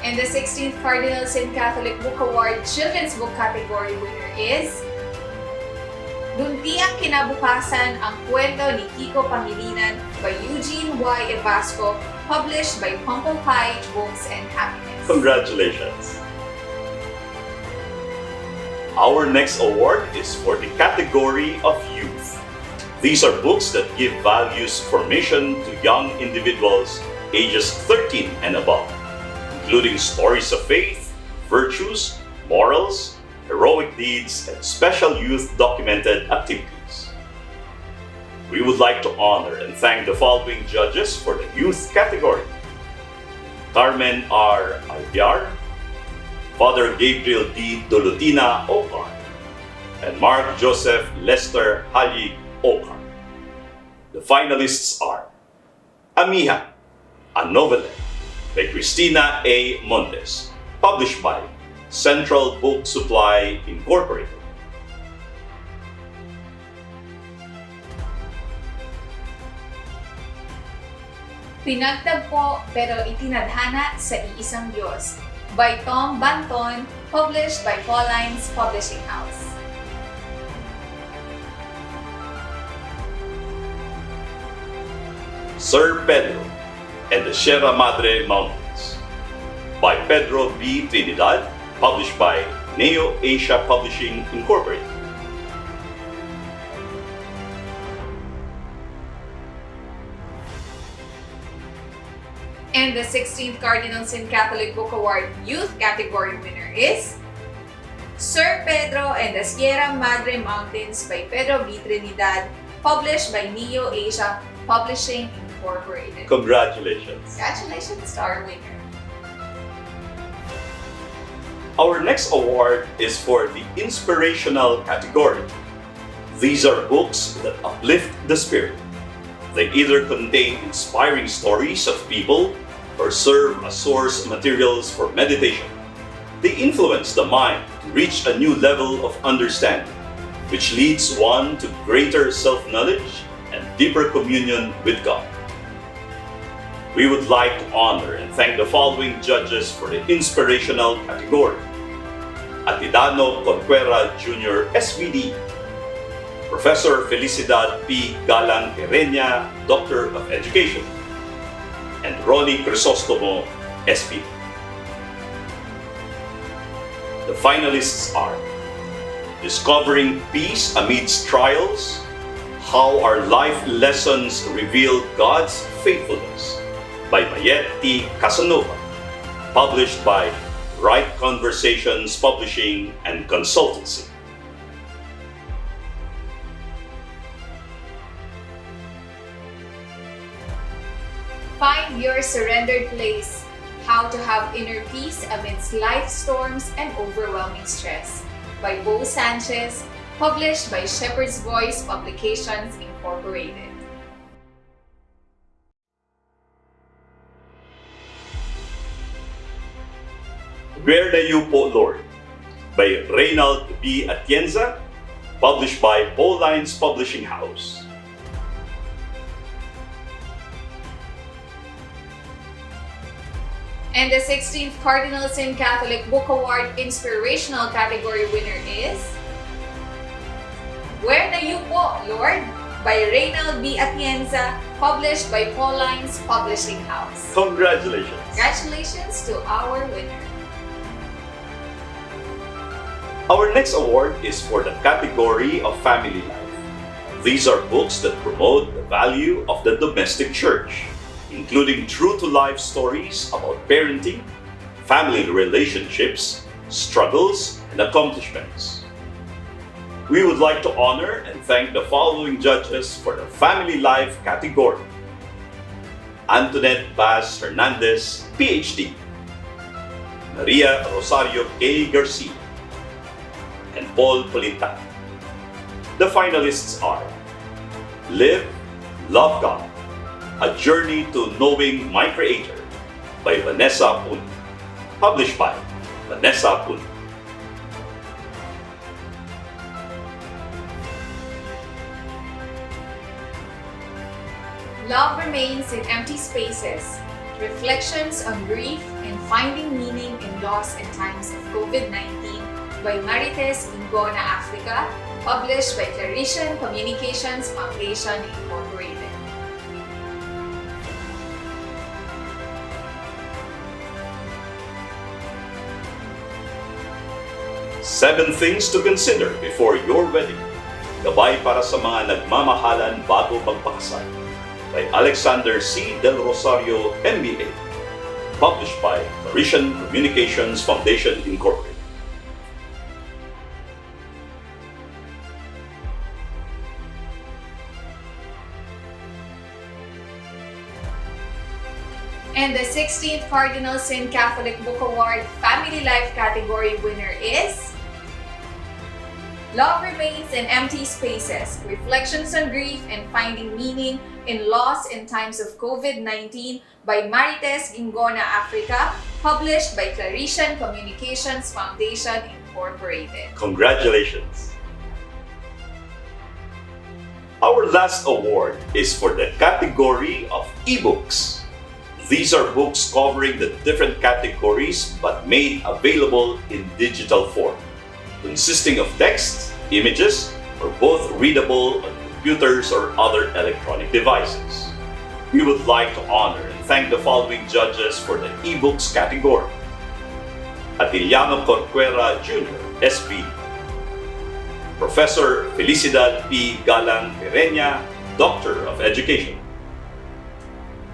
And the 16th Cardinal Asian Catholic Book Award Children's Book category winner is Luntiang Kinabukasan, ang kwento ni Kiko Pangilinan by Eugene Y. Evasco, published by Humble Pie Books and Happiness. Congratulations! Our next award is for the category of youth. These are books that give values formation to young individuals ages 13 and above, including stories of faith, virtues, morals, heroic deeds, and special youth documented activities. We would like to honor and thank the following judges for the youth category: Carmen R. Alviar, Father Gabriel D. Dolotina Ocar, and Mark Joseph Lester Halig Ocar. The finalists are Amiha, a novelette by Cristina A. Montes, published by Central Book Supply Incorporated. Pinagtagpo pero itinadhana sa iisang Diyos by Tom Banton, published by Paulines Publishing House. Sir Pedro and the Sierra Madre Mountains by Pedro B. Trinidad, published by Neo Asia Publishing Incorporated. And the 16th Cardinal Sin Catholic Book Award Youth category winner is Sir Pedro and the Sierra Madre Mountains by Pedro B. Trinidad, published by Neo Asia Publishing Incorporated. Congratulations. Congratulations to our winner. Our next award is for the inspirational category. These are books that uplift the spirit. They either contain inspiring stories of people or serve as source materials for meditation. They influence the mind to reach a new level of understanding, which leads one to greater self-knowledge and deeper communion with God. We would like to honor and thank the following judges for the inspirational category. Atidano Corcuera Jr. SVD, Professor Felicidad P. Galang Hereña, Doctor of Education, and Ronnie Crisostomo, SP. The finalists are Discovering Peace Amidst Trials, How Our Life Lessons Reveal God's Faithfulness by Mayet T. Casanova, published by Right Conversations Publishing and Consultancy. Find your surrendered place. How to have inner peace amidst life storms and overwhelming stress by Bo Sanchez, published by Shepherd's Voice Publications Incorporated. Where Na You Po, Lord by Reynald B. Atienza, published by Paulines Publishing House. And the 16th Cardinal Sin Catholic Book Award Inspirational category winner is Where Na You Po, Lord by Reynald B. Atienza, published by Paulines Publishing House. Congratulations! Congratulations to our winner. Our next award is for the category of family life. These are books that promote the value of the domestic church, including true-to-life stories about parenting, family relationships, struggles, and accomplishments. We would like to honor and thank the following judges for the Family Life category. Antoinette Baz Hernandez, PhD. Maria Rosario K. Garcia. And Paul Polita. The finalists are Live, Love God, A Journey to Knowing My Creator by Vanessa Pun, published by Vanessa Pun. Love Remains in Empty Spaces, Reflections on Grief and Finding Meaning in Loss in Times of COVID-19 by Marites Ingona Africa, published by Claretian Communications Foundation Incorporated. Seven Things to Consider Before Your Wedding. Gabay para sa mga nagmamahalan bago magpakasal by Alexander C. Del Rosario, MBA. Published by Claretian Communications Foundation Incorporated. And the 16th Cardinal Sin Catholic Book Award Family Life category winner is Love Remains in Empty Spaces, Reflections on Grief and Finding Meaning in Loss in Times of COVID-19 by Marites Ingona Africa, published by Claretian Communications Foundation Incorporated. Congratulations! Our last award is for the category of ebooks. These are books covering the different categories but made available in digital form, consisting of text, images, or both readable on computers or other electronic devices. We would like to honor and thank the following judges for the ebooks category. Atiliano Corcuera Jr., SP. Professor Felicidad P. Galang Hereña, Doctor of Education.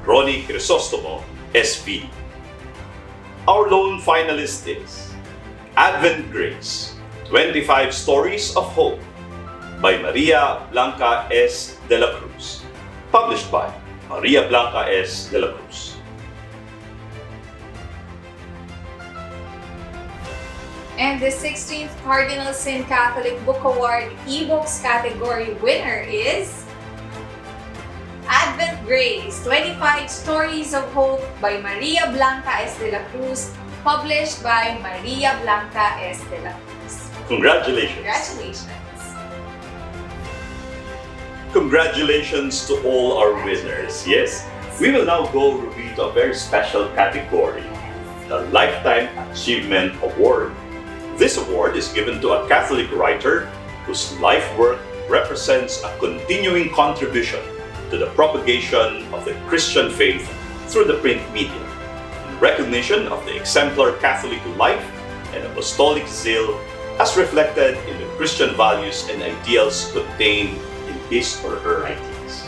Ronnie Crisostomo, SV. Our lone finalist is Advent Grace, 25 Stories of Hope by Maria Blanca S. de la Cruz, published by Maria Blanca S. de la Cruz. And the 16th Cardinal Sin Catholic Book Award eBooks category winner is Advent Grace, 25 Stories of Hope by Maria Blanca S. de la Cruz, published by Maria Blanca S. de la Cruz. Congratulations! Congratulations! Congratulations to all our winners. Yes, we will now go reveal a very special category, the Lifetime Achievement Award. This award is given to a Catholic writer whose life work represents a continuing contribution to the propagation of the Christian faith through the print media, in recognition of the exemplar Catholic life and apostolic zeal as reflected in the Christian values and ideals contained in his or her writings.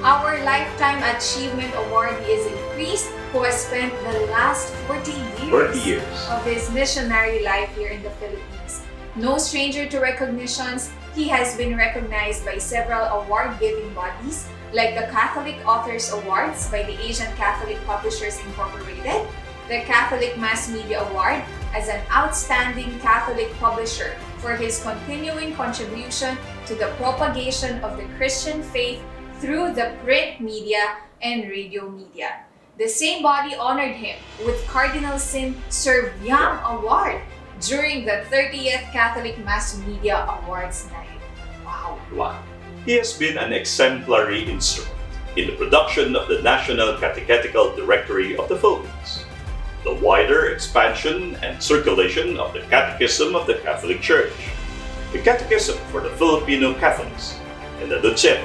Our Lifetime Achievement Awardee is a priest who has spent the last 40 years of his missionary life here in the Philippines. No stranger to recognitions, he has been recognized by several award-giving bodies like the Catholic Authors Awards by the Asian Catholic Publishers Incorporated, the Catholic Mass Media Award as an outstanding Catholic publisher for his continuing contribution to the propagation of the Christian faith through the print media and radio media. The same body honored him with Cardinal Sin Serviam Award during the 30th Catholic Mass Media Awards night. Wow! Wow. He has been an exemplary instrument in the production of the National Catechetical Directory of the Philippines, the wider expansion and circulation of the Catechism of the Catholic Church, the Catechism for the Filipino Catholics, and the Ducet.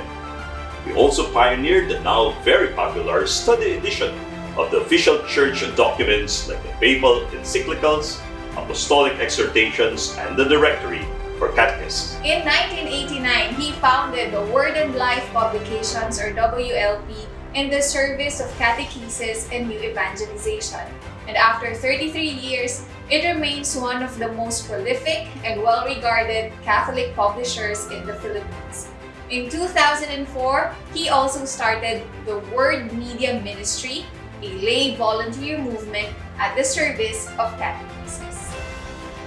He also pioneered the now very popular study edition of the official church documents like the papal encyclicals, apostolic exhortations, and the Directory for Catechists. In 1989, he founded the Word and Life Publications or WLP in the service of catechesis and new evangelization. And after 33 years, it remains one of the most prolific and well-regarded Catholic publishers in the Philippines. In 2004, he also started the Word Media Ministry, a lay volunteer movement at the service of catechesis.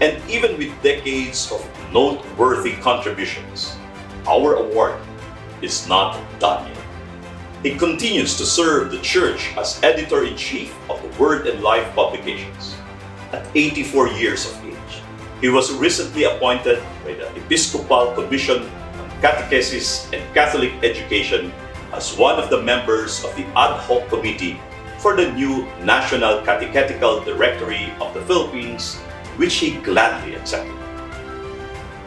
And even with decades of noteworthy contributions, our award is not done yet. He continues to serve the Church as editor-in-chief of the Word and Life publications. At 84 years of age, he was recently appointed by the Episcopal Commission on Catechesis and Catholic Education as one of the members of the ad hoc committee for the new National Catechetical Directory of the Philippines, which he gladly accepted.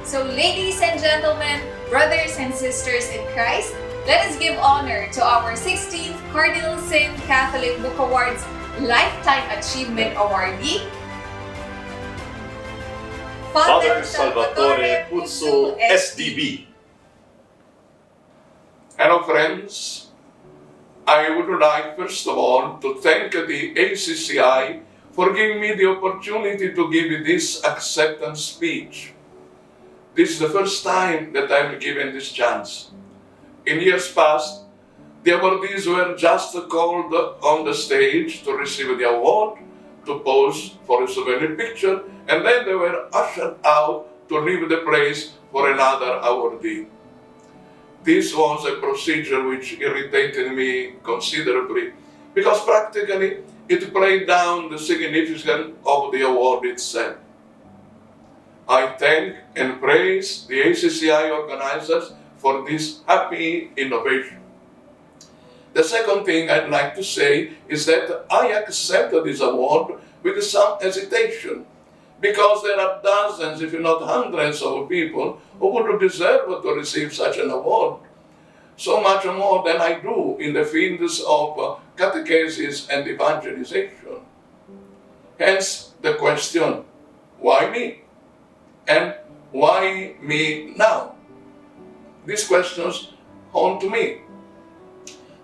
So ladies and gentlemen, brothers and sisters in Christ, let us give honor to our 16th Cardinal Sin Catholic Book Awards Lifetime Achievement Awardee, Father Salvatore Puzzo, SDB. Hello friends, I would like first of all to thank the ACCI for giving me the opportunity to give this acceptance speech. This is the first time that I'm given this chance. In years past, the awardees were just called on the stage to receive the award, to pose for a souvenir picture, and then they were ushered out to leave the place for another awardee. This was a procedure which irritated me considerably because practically it played down the significance of the award itself. I thank and praise the ACCI organizers for this happy innovation. The second thing I'd like to say is that I accepted this award with some hesitation because there are dozens, if not hundreds of people who would deserve to receive such an award, so much more than I do in the fields of catechesis and evangelization. Hence the question, why me? And why me now? These questions haunt me.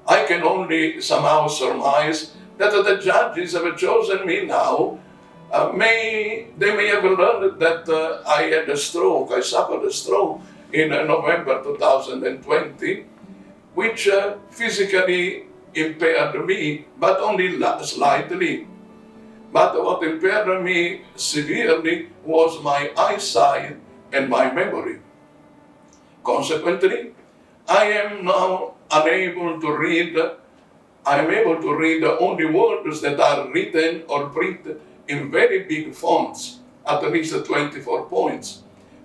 I can only somehow surmise that the judges have chosen me now, they may have learned that I had a stroke. I suffered a stroke in November 2020, which physically impaired me, but only slightly. But what impaired me severely was my eyesight and my memory. Consequently, I am now unable to read. I am able to read only words that are written or printed in very big fonts, at least 24 points.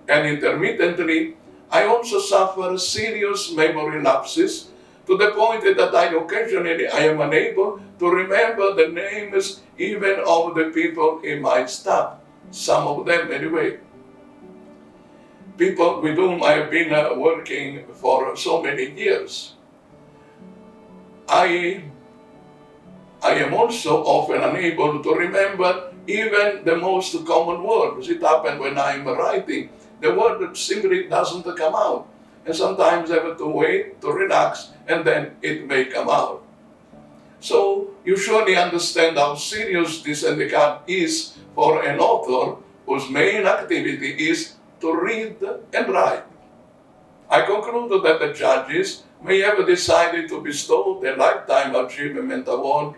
And intermittently, I also suffer serious memory lapses to the point that I am unable to remember the names even of the people in my staff, some of them anyway. People with whom I have been working for so many years. I am also often unable to remember even the most common words. It happens when I'm writing. The word simply doesn't come out. And sometimes I have to wait to relax and then it may come out. So you surely understand how serious this handicap is for an author whose main activity is to read and write. I conclude that the judges may have decided to bestow the Lifetime Achievement Award,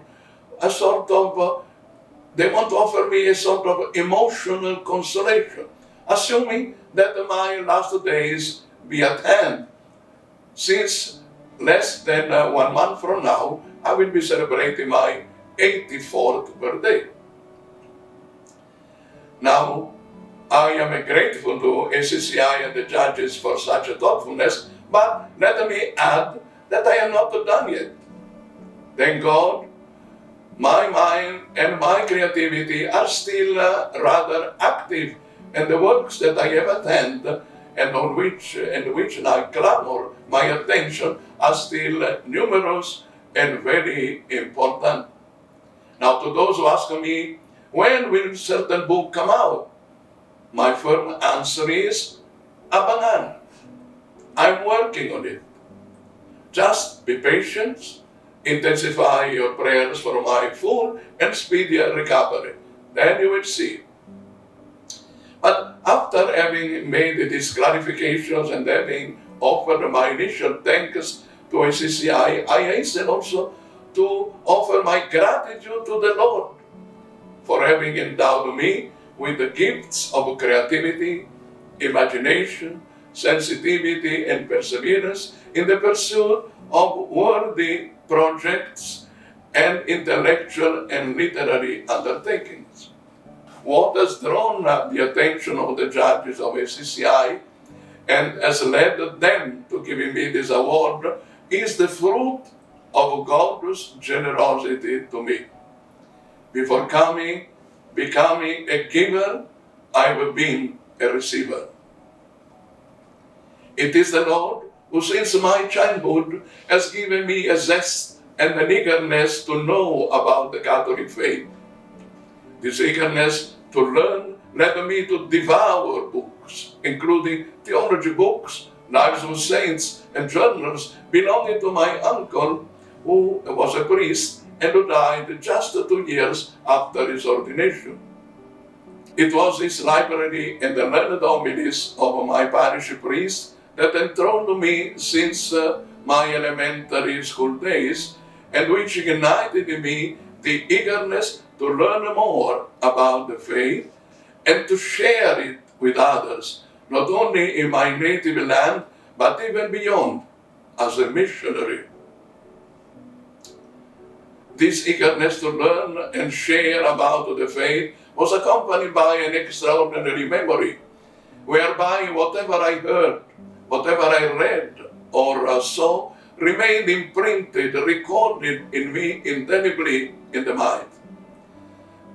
they want to offer me a sort of emotional consolation, assuming that my last days be at hand. Since less than 1 month from now, I will be celebrating my 84th birthday. Now, I am grateful to ACCI and the judges for such a thoughtfulness, but let me add that I am not done yet. Thank God, my mind and my creativity are still rather active, and the works that I have at hand and which I clamor my attention are still numerous and very important. Now, to those who ask me, when will certain book come out? My firm answer is, abangan. I'm working on it. Just be patient, intensify your prayers for my full and speedy recovery. Then you will see. But after having made these clarifications and having offered my initial thanks to ACCI, I hasten also to offer my gratitude to the Lord for having endowed me with the gifts of creativity, imagination, sensitivity, and perseverance in the pursuit of worthy projects and intellectual and literary undertakings. What has drawn the attention of the judges of ACCI and has led them to giving me this award is the fruit of God's generosity to me. Before becoming a giver, I have been a receiver. It is the Lord who since my childhood has given me a zest and an eagerness to know about the Catholic faith. This eagerness to learn led me to devour books, including theology books, lives of saints, and journals belonging to my uncle, who was a priest and who died just 2 years after his ordination. It was his library and the learned homilies of my parish priest that enthralled me since my elementary school days, and which ignited in me the eagerness to learn more about the faith and to share it with others, not only in my native land, but even beyond, as a missionary. This eagerness to learn and share about the faith was accompanied by an extraordinary memory, whereby whatever I heard, whatever I read or saw, remained imprinted, recorded in me indelibly in the mind.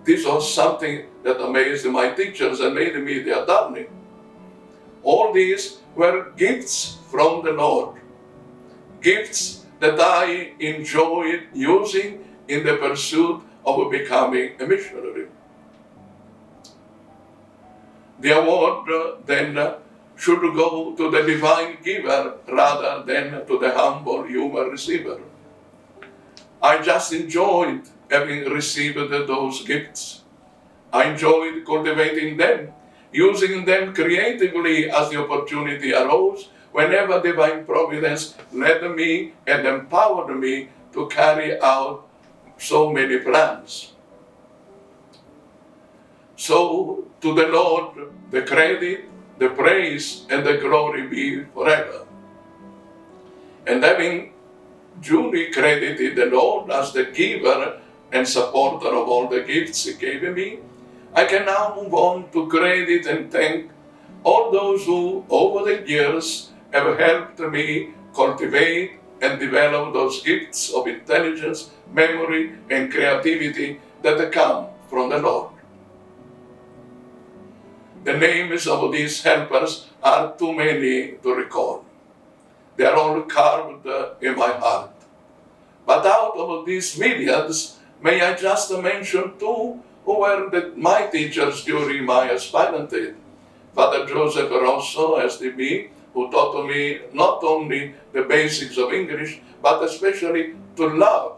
This was something that amazed my teachers and made me their darling. All these were gifts from the Lord, gifts that I enjoyed using in the pursuit of becoming a missionary. The award then should go to the divine giver rather than to the humble human receiver. I just enjoyed having received those gifts. I enjoyed cultivating them, using them creatively as the opportunity arose whenever divine providence led me and empowered me to carry out so many plans. So to the Lord the credit, the praise, and the glory be forever. And having duly credited the Lord as the giver and supporter of all the gifts He gave me, I can now move on to credit and thank all those who, over the years, have helped me cultivate and develop those gifts of intelligence, memory, and creativity that come from the Lord. The names of these helpers are too many to recall. They are all carved in my heart. But out of these millions, may I just mention two who were my teachers during my aspirantate. Father Joseph Rosso, SDB, who taught me not only the basics of English, but especially to love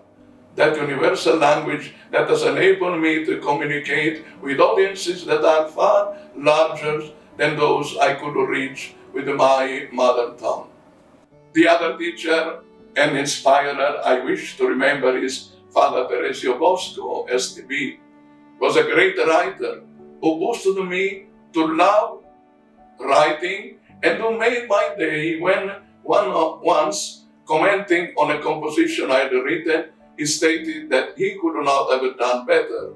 that universal language that has enabled me to communicate with audiences that are far larger than those I could reach with my mother tongue. The other teacher and inspirer I wish to remember is Father Teresio Bosco, STB, was a great writer who boosted me to love writing and who made my day when once commenting on a composition I had written, he stated that he could not have done better.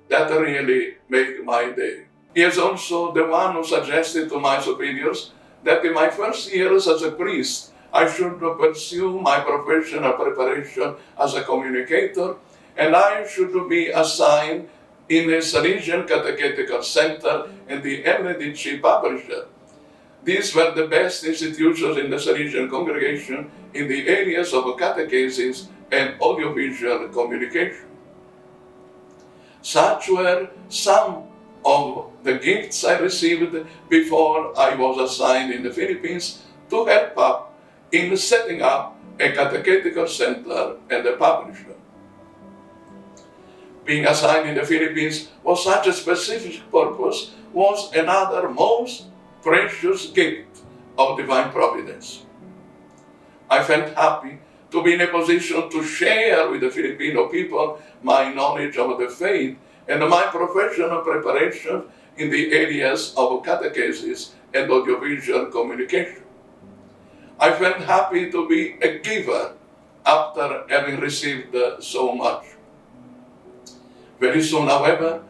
That really made my day. He is also the one who suggested to my superiors that in my first years as a priest, I should pursue my professional preparation as a communicator, and I should be assigned in the Asian Catechetical Center and the LDC publisher. These were the best institutions in the Salesian congregation in the areas of catechesis and audiovisual communication. Such were some of the gifts I received before I was assigned in the Philippines to help up in setting up a catechetical center and a publisher. Being assigned in the Philippines for such a specific purpose was another most precious gift of divine providence. I felt happy to be in a position to share with the Filipino people my knowledge of the faith and my professional preparation in the areas of catechesis and audiovisual communication. I felt happy to be a giver after having received so much. Very soon, however,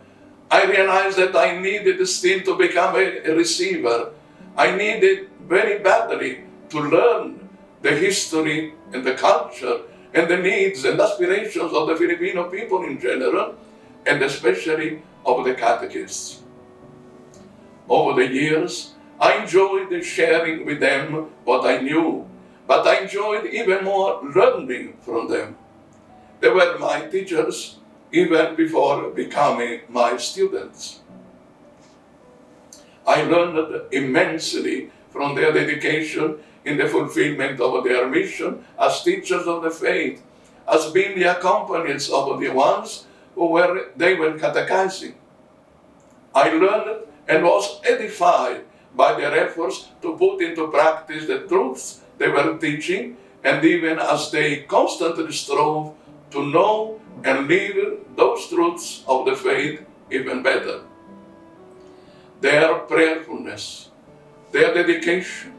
I realized that I needed still to become a receiver. I needed very badly to learn the history and the culture and the needs and aspirations of the Filipino people in general, and especially of the catechists. Over the years, I enjoyed sharing with them what I knew, but I enjoyed even more learning from them. They were my teachers even before becoming my students. I learned immensely from their dedication in the fulfillment of their mission as teachers of the faith, as being the accompanies of the ones they were catechizing. I learned and was edified by their efforts to put into practice the truths they were teaching, and even as they constantly strove to know and live those truths of the faith even better. Their prayerfulness, their dedication,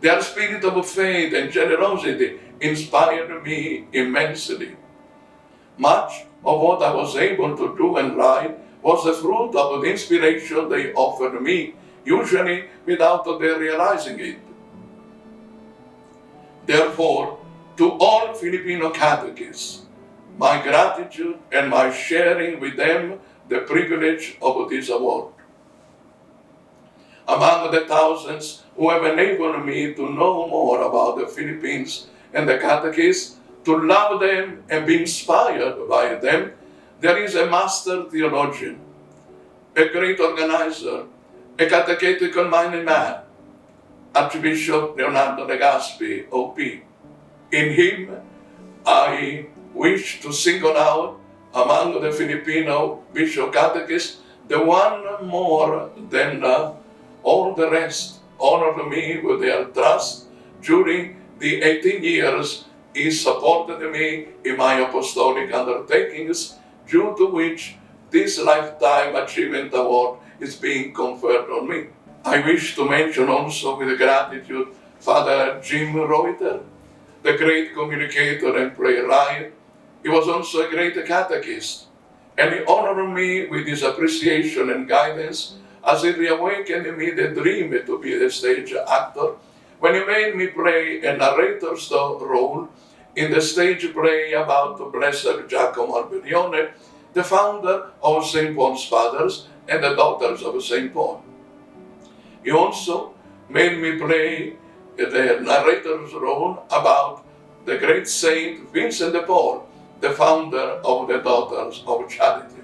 their spirit of faith and generosity inspired me immensely. Much of what I was able to do and write was the fruit of the inspiration they offered me, usually without their realizing it. Therefore, to all Filipino catechists, my gratitude and my sharing with them the privilege of this award. Among the thousands who have enabled me to know more about the Philippines and the catechists, to love them and be inspired by them, there is a master theologian, a great organizer, a catechetical-minded man, Archbishop Leonardo Legaspi, OP. In him, I wish to single out among the Filipino bishop catechists, the one more than all the rest honored me with their trust during the 18 years he supported me in my apostolic undertakings, due to which this Lifetime Achievement Award is being conferred on me. I wish to mention also with gratitude Father Jim Reuter, the great communicator and playwright. He was also a great catechist, and he honored me with his appreciation and guidance as he reawakened in me the dream to be a stage actor, when he made me play a narrator's role in the stage play about Blessed Giacomo Alberione, the founder of St. Paul's Fathers and the Daughters of St. Paul. He also made me play the narrator's role about the great Saint Vincent de Paul, the founder of the Daughters of Charity.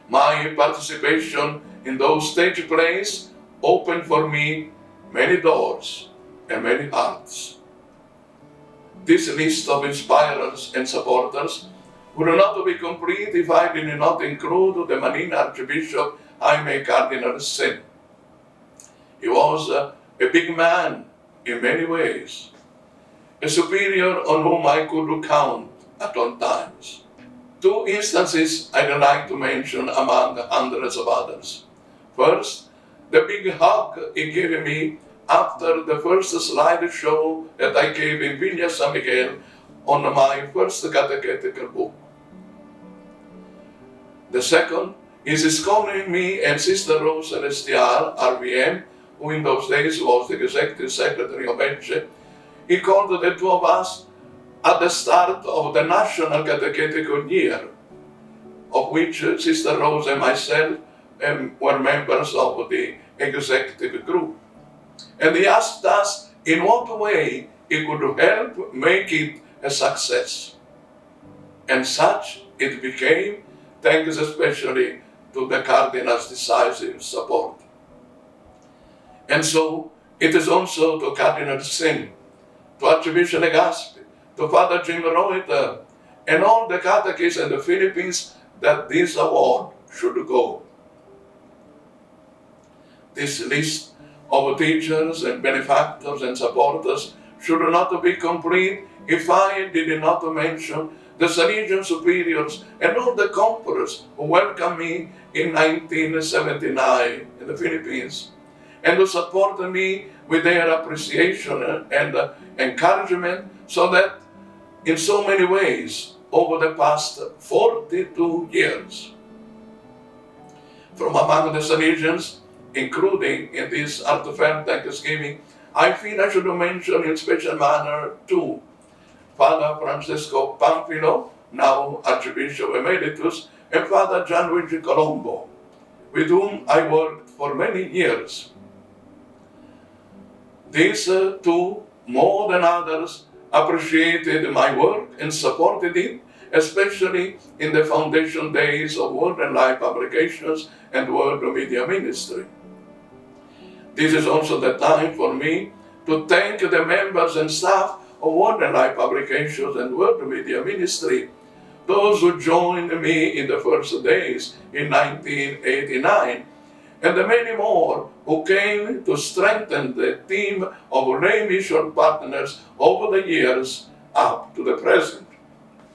My participation in those stage plays opened for me many doors and many hearts. This list of inspirers and supporters would not be complete if I did not include the Manila Archbishop Jaime Cardinal Sin. He was a big man in many ways, a superior on whom I could count at all times. Two instances I'd like to mention among hundreds of others. First, the big hug he gave me after the first slideshow that I gave in Villa San Miguel on my first catechetical book. The second is his calling me and Sister Rose Celestial, RVM, who in those days was the Executive Secretary of ECHE. He called the two of us at the start of the National Catechetical Year, of which Sister Rose and myself were members of the executive group. And he asked us in what way he could help make it a success. And such it became, thanks especially to the Cardinal's decisive support. And so it is also to Cardinal Sin, to Archbishop Legaspi, to Father Jim Reuter, and all the catechists in the Philippines that this award should go. This list of teachers and benefactors and supporters should not be complete if I did not mention the Salesian superiors and all the conquerors who welcomed me in 1979 in the Philippines, and who supported me with their appreciation and encouragement, so that in so many ways over the past 42 years, from among the Salesians, including in this heartfelt Thanksgiving, I feel I should mention in special manner too Father Francesco Pamphilo, now Archbishop Emeritus, and Father Gianluigi Colombo, with whom I worked for many years. These two, more than others, appreciated my work and supported it, especially in the foundation days of Word and Life publications and Word Media Ministry. This is also the time for me to thank the members and staff of Word and Life publications and Word Media Ministry, those who joined me in the first days in 1989, and the many more who came to strengthen the team of lay mission partners over the years up to the present.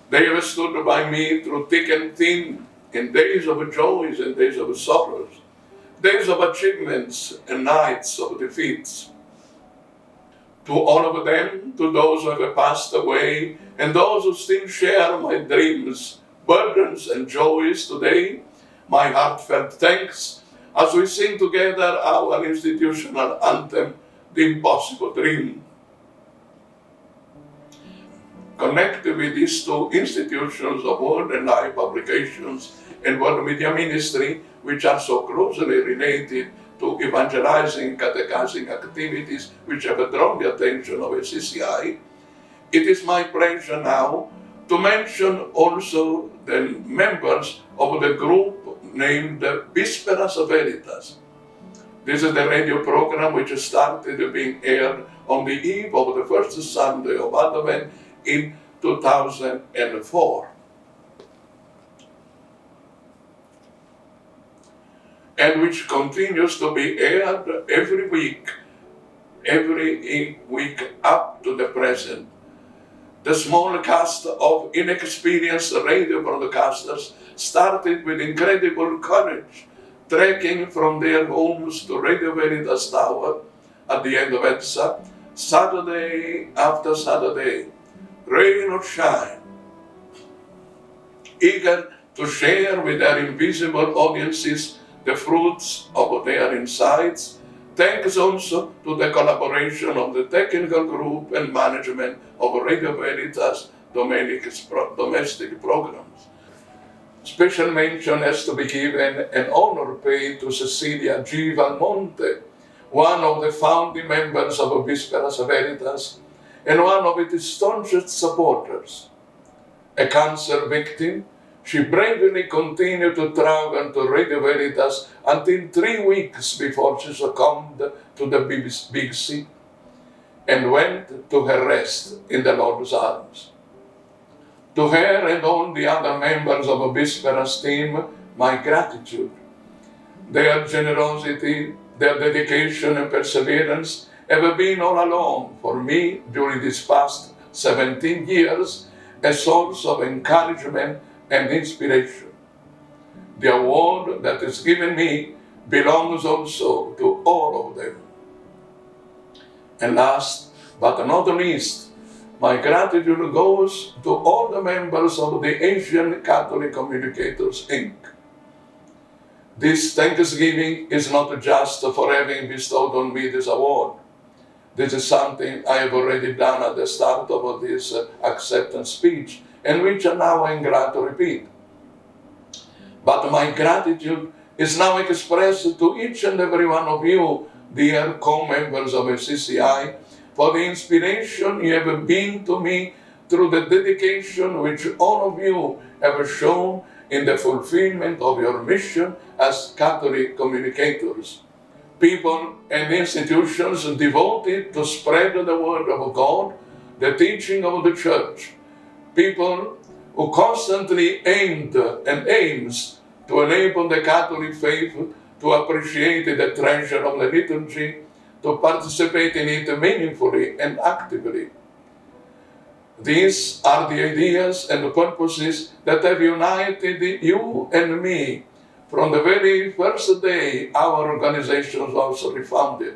They have stood by me through thick and thin, in days of joys and days of sorrows, days of achievements and nights of defeats. To all of them, to those who have passed away, and those who still share my dreams, burdens, and joys today, my heartfelt thanks as we sing together our institutional anthem, The Impossible Dream. Connected with these two institutions of Word and Life publications and Word Media Ministry, which are so closely related to evangelizing, catechizing activities which have drawn the attention of ACCI, it is my pleasure now to mention also the members of the group named Vísperas Veritas. This is the radio program which started being aired on the eve of the first Sunday of Advent in 2004. and which continues to be aired every week up to the present. The small cast of inexperienced radio broadcasters started with incredible courage, trekking from their homes to Radio Veritas Tower at the end of EDSA, Saturday after Saturday, rain or shine, eager to share with their invisible audiences the fruits of their insights. Thanks also to the collaboration of the technical group and management of Radio Veritas domestic programs. Special mention has to be given and honor paid to Cecilia G. Valmonte, one of the founding members of Obisperas Veritas and one of its staunchest supporters. A cancer victim, she bravely continued to travel to Radio Veritas until 3 weeks before she succumbed to the big sick and went to her rest in the Lord's arms. To her and all the other members of Obisperas team, my gratitude. Their generosity, their dedication and perseverance have been all along for me during these past 17 years a source of encouragement and inspiration. The award that is given me belongs also to all of them. And last but not least, my gratitude goes to all the members of the Asian Catholic Communicators, Inc. This Thanksgiving is not just for having bestowed on me this award. This is something I have already done at the start of this acceptance speech, and which now I'm glad to repeat. But my gratitude is now expressed to each and every one of you, dear co-members of FCCI, for the inspiration you have been to me through the dedication which all of you have shown in the fulfillment of your mission as Catholic communicators. People and institutions devoted to spread the word of God, the teaching of the Church. People who constantly aimed and aims to enable the Catholic faith to appreciate the treasure of the liturgy, to participate in it meaningfully and actively. These are the ideas and the purposes that have united you and me from the very first day our organization was refounded.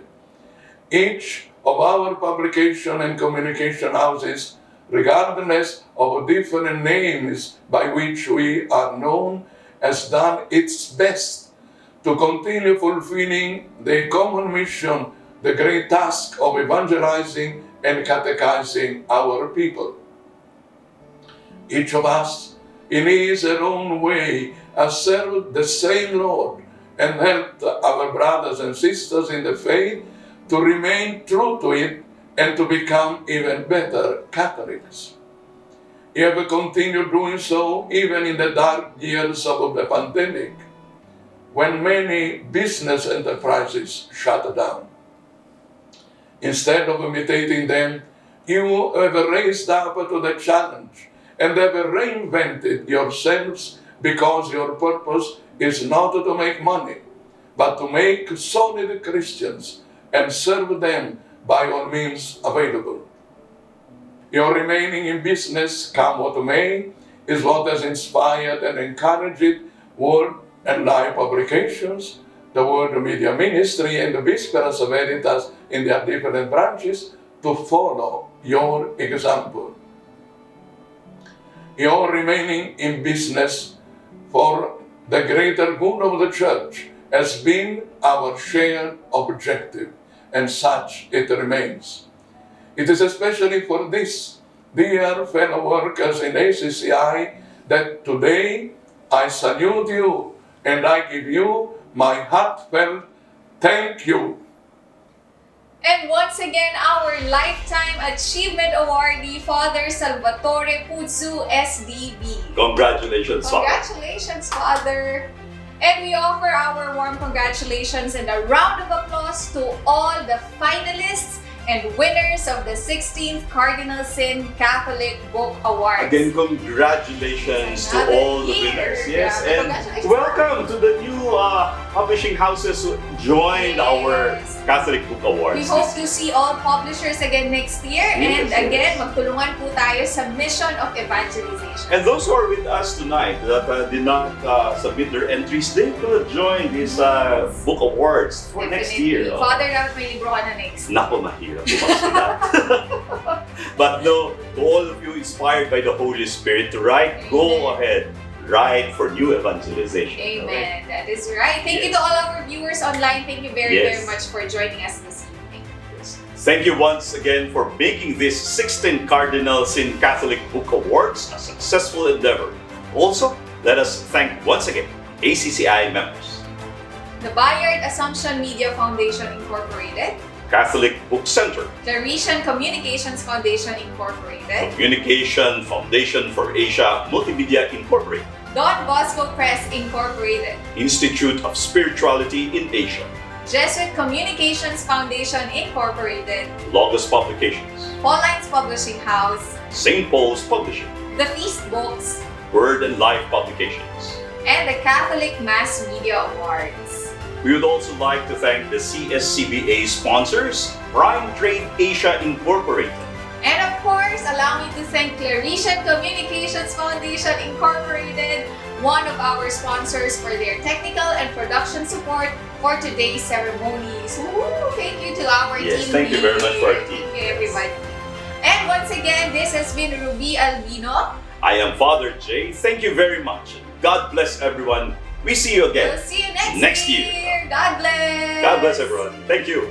Each of our publication and communication houses, regardless of different names by which we are known, has done its best to continue fulfilling the common mission, the great task of evangelizing and catechizing our people. Each of us, in his own way, has served the same Lord and helped our brothers and sisters in the faith to remain true to it and to become even better Catholics. You have continued doing so even in the dark years of the pandemic, when many business enterprises shut down. Instead of imitating them, you have raised up to the challenge and have reinvented yourselves, because your purpose is not to make money, but to make solid Christians and serve them by all means available. Your remaining in business, come what may, is what has inspired and encouraged Word and Life publications, the Word Media Ministry, and the Obisperas Veritas in their different branches to follow your example. Your remaining in business for the greater good of the Church has been our shared objective, and such it remains. It is especially for this, dear fellow workers in ACCI, that today I salute you and I give you my heartfelt thank you. And once again, our Lifetime Achievement Awardee, Father Salvatore Puzzu, SDB. Congratulations, Father. Congratulations, Father. And we offer our warm congratulations and a round of applause to all the finalists and winners of the 16th Cardinal Sin Catholic Book Awards. Again, congratulations to Another all the year. winners. Yes, Yeah, and welcome to the new publishing houses who joined our Catholic Book Awards. We hope to see all publishers again next year. Yes, And again, magtulungan po tayo sa mission of evangelization. And those who are with us tonight that did not submit their entries, they could join these book awards for next year. Father, dapat may libro ka na next. Nako, mahirap pumasok na. But no, to all of you inspired by the Holy Spirit to write, go ahead. Write for new evangelization. Amen. That is right. Thank you to all our viewers online. Thank you very, very much for joining us this evening. Thank you once again for making this 16th Cardinal Sin Catholic Book Awards a successful endeavor. Also, let us thank once again ACCI members, The Bayard Assumption Media Foundation Incorporated, Catholic Book Center, the Asian Communications Foundation Incorporated, Communication Foundation for Asia Multimedia Incorporated, Don Bosco Press Incorporated, Institute of Spirituality in Asia, Jesuit Communications Foundation Incorporated, Logos Publications, Pauline's Publishing House, St. Paul's Publishing, The Feast Books, Word and Life Publications. and the Catholic Mass Media Awards. We would also like to thank the CSCBA sponsors, Prime Trade Asia Incorporated, And of course, allow me to thank Claretian Communications Foundation Incorporated, one of our sponsors, for their technical and production support for today's ceremonies. Woo! Thank you to our team. Thank you very much for our team. Thank you, everybody. And once again, this has been Ruby Albino. I am Father Jay. Thank you very much. God bless everyone. We see you again We'll see you next year. God bless. God bless everyone. Thank you.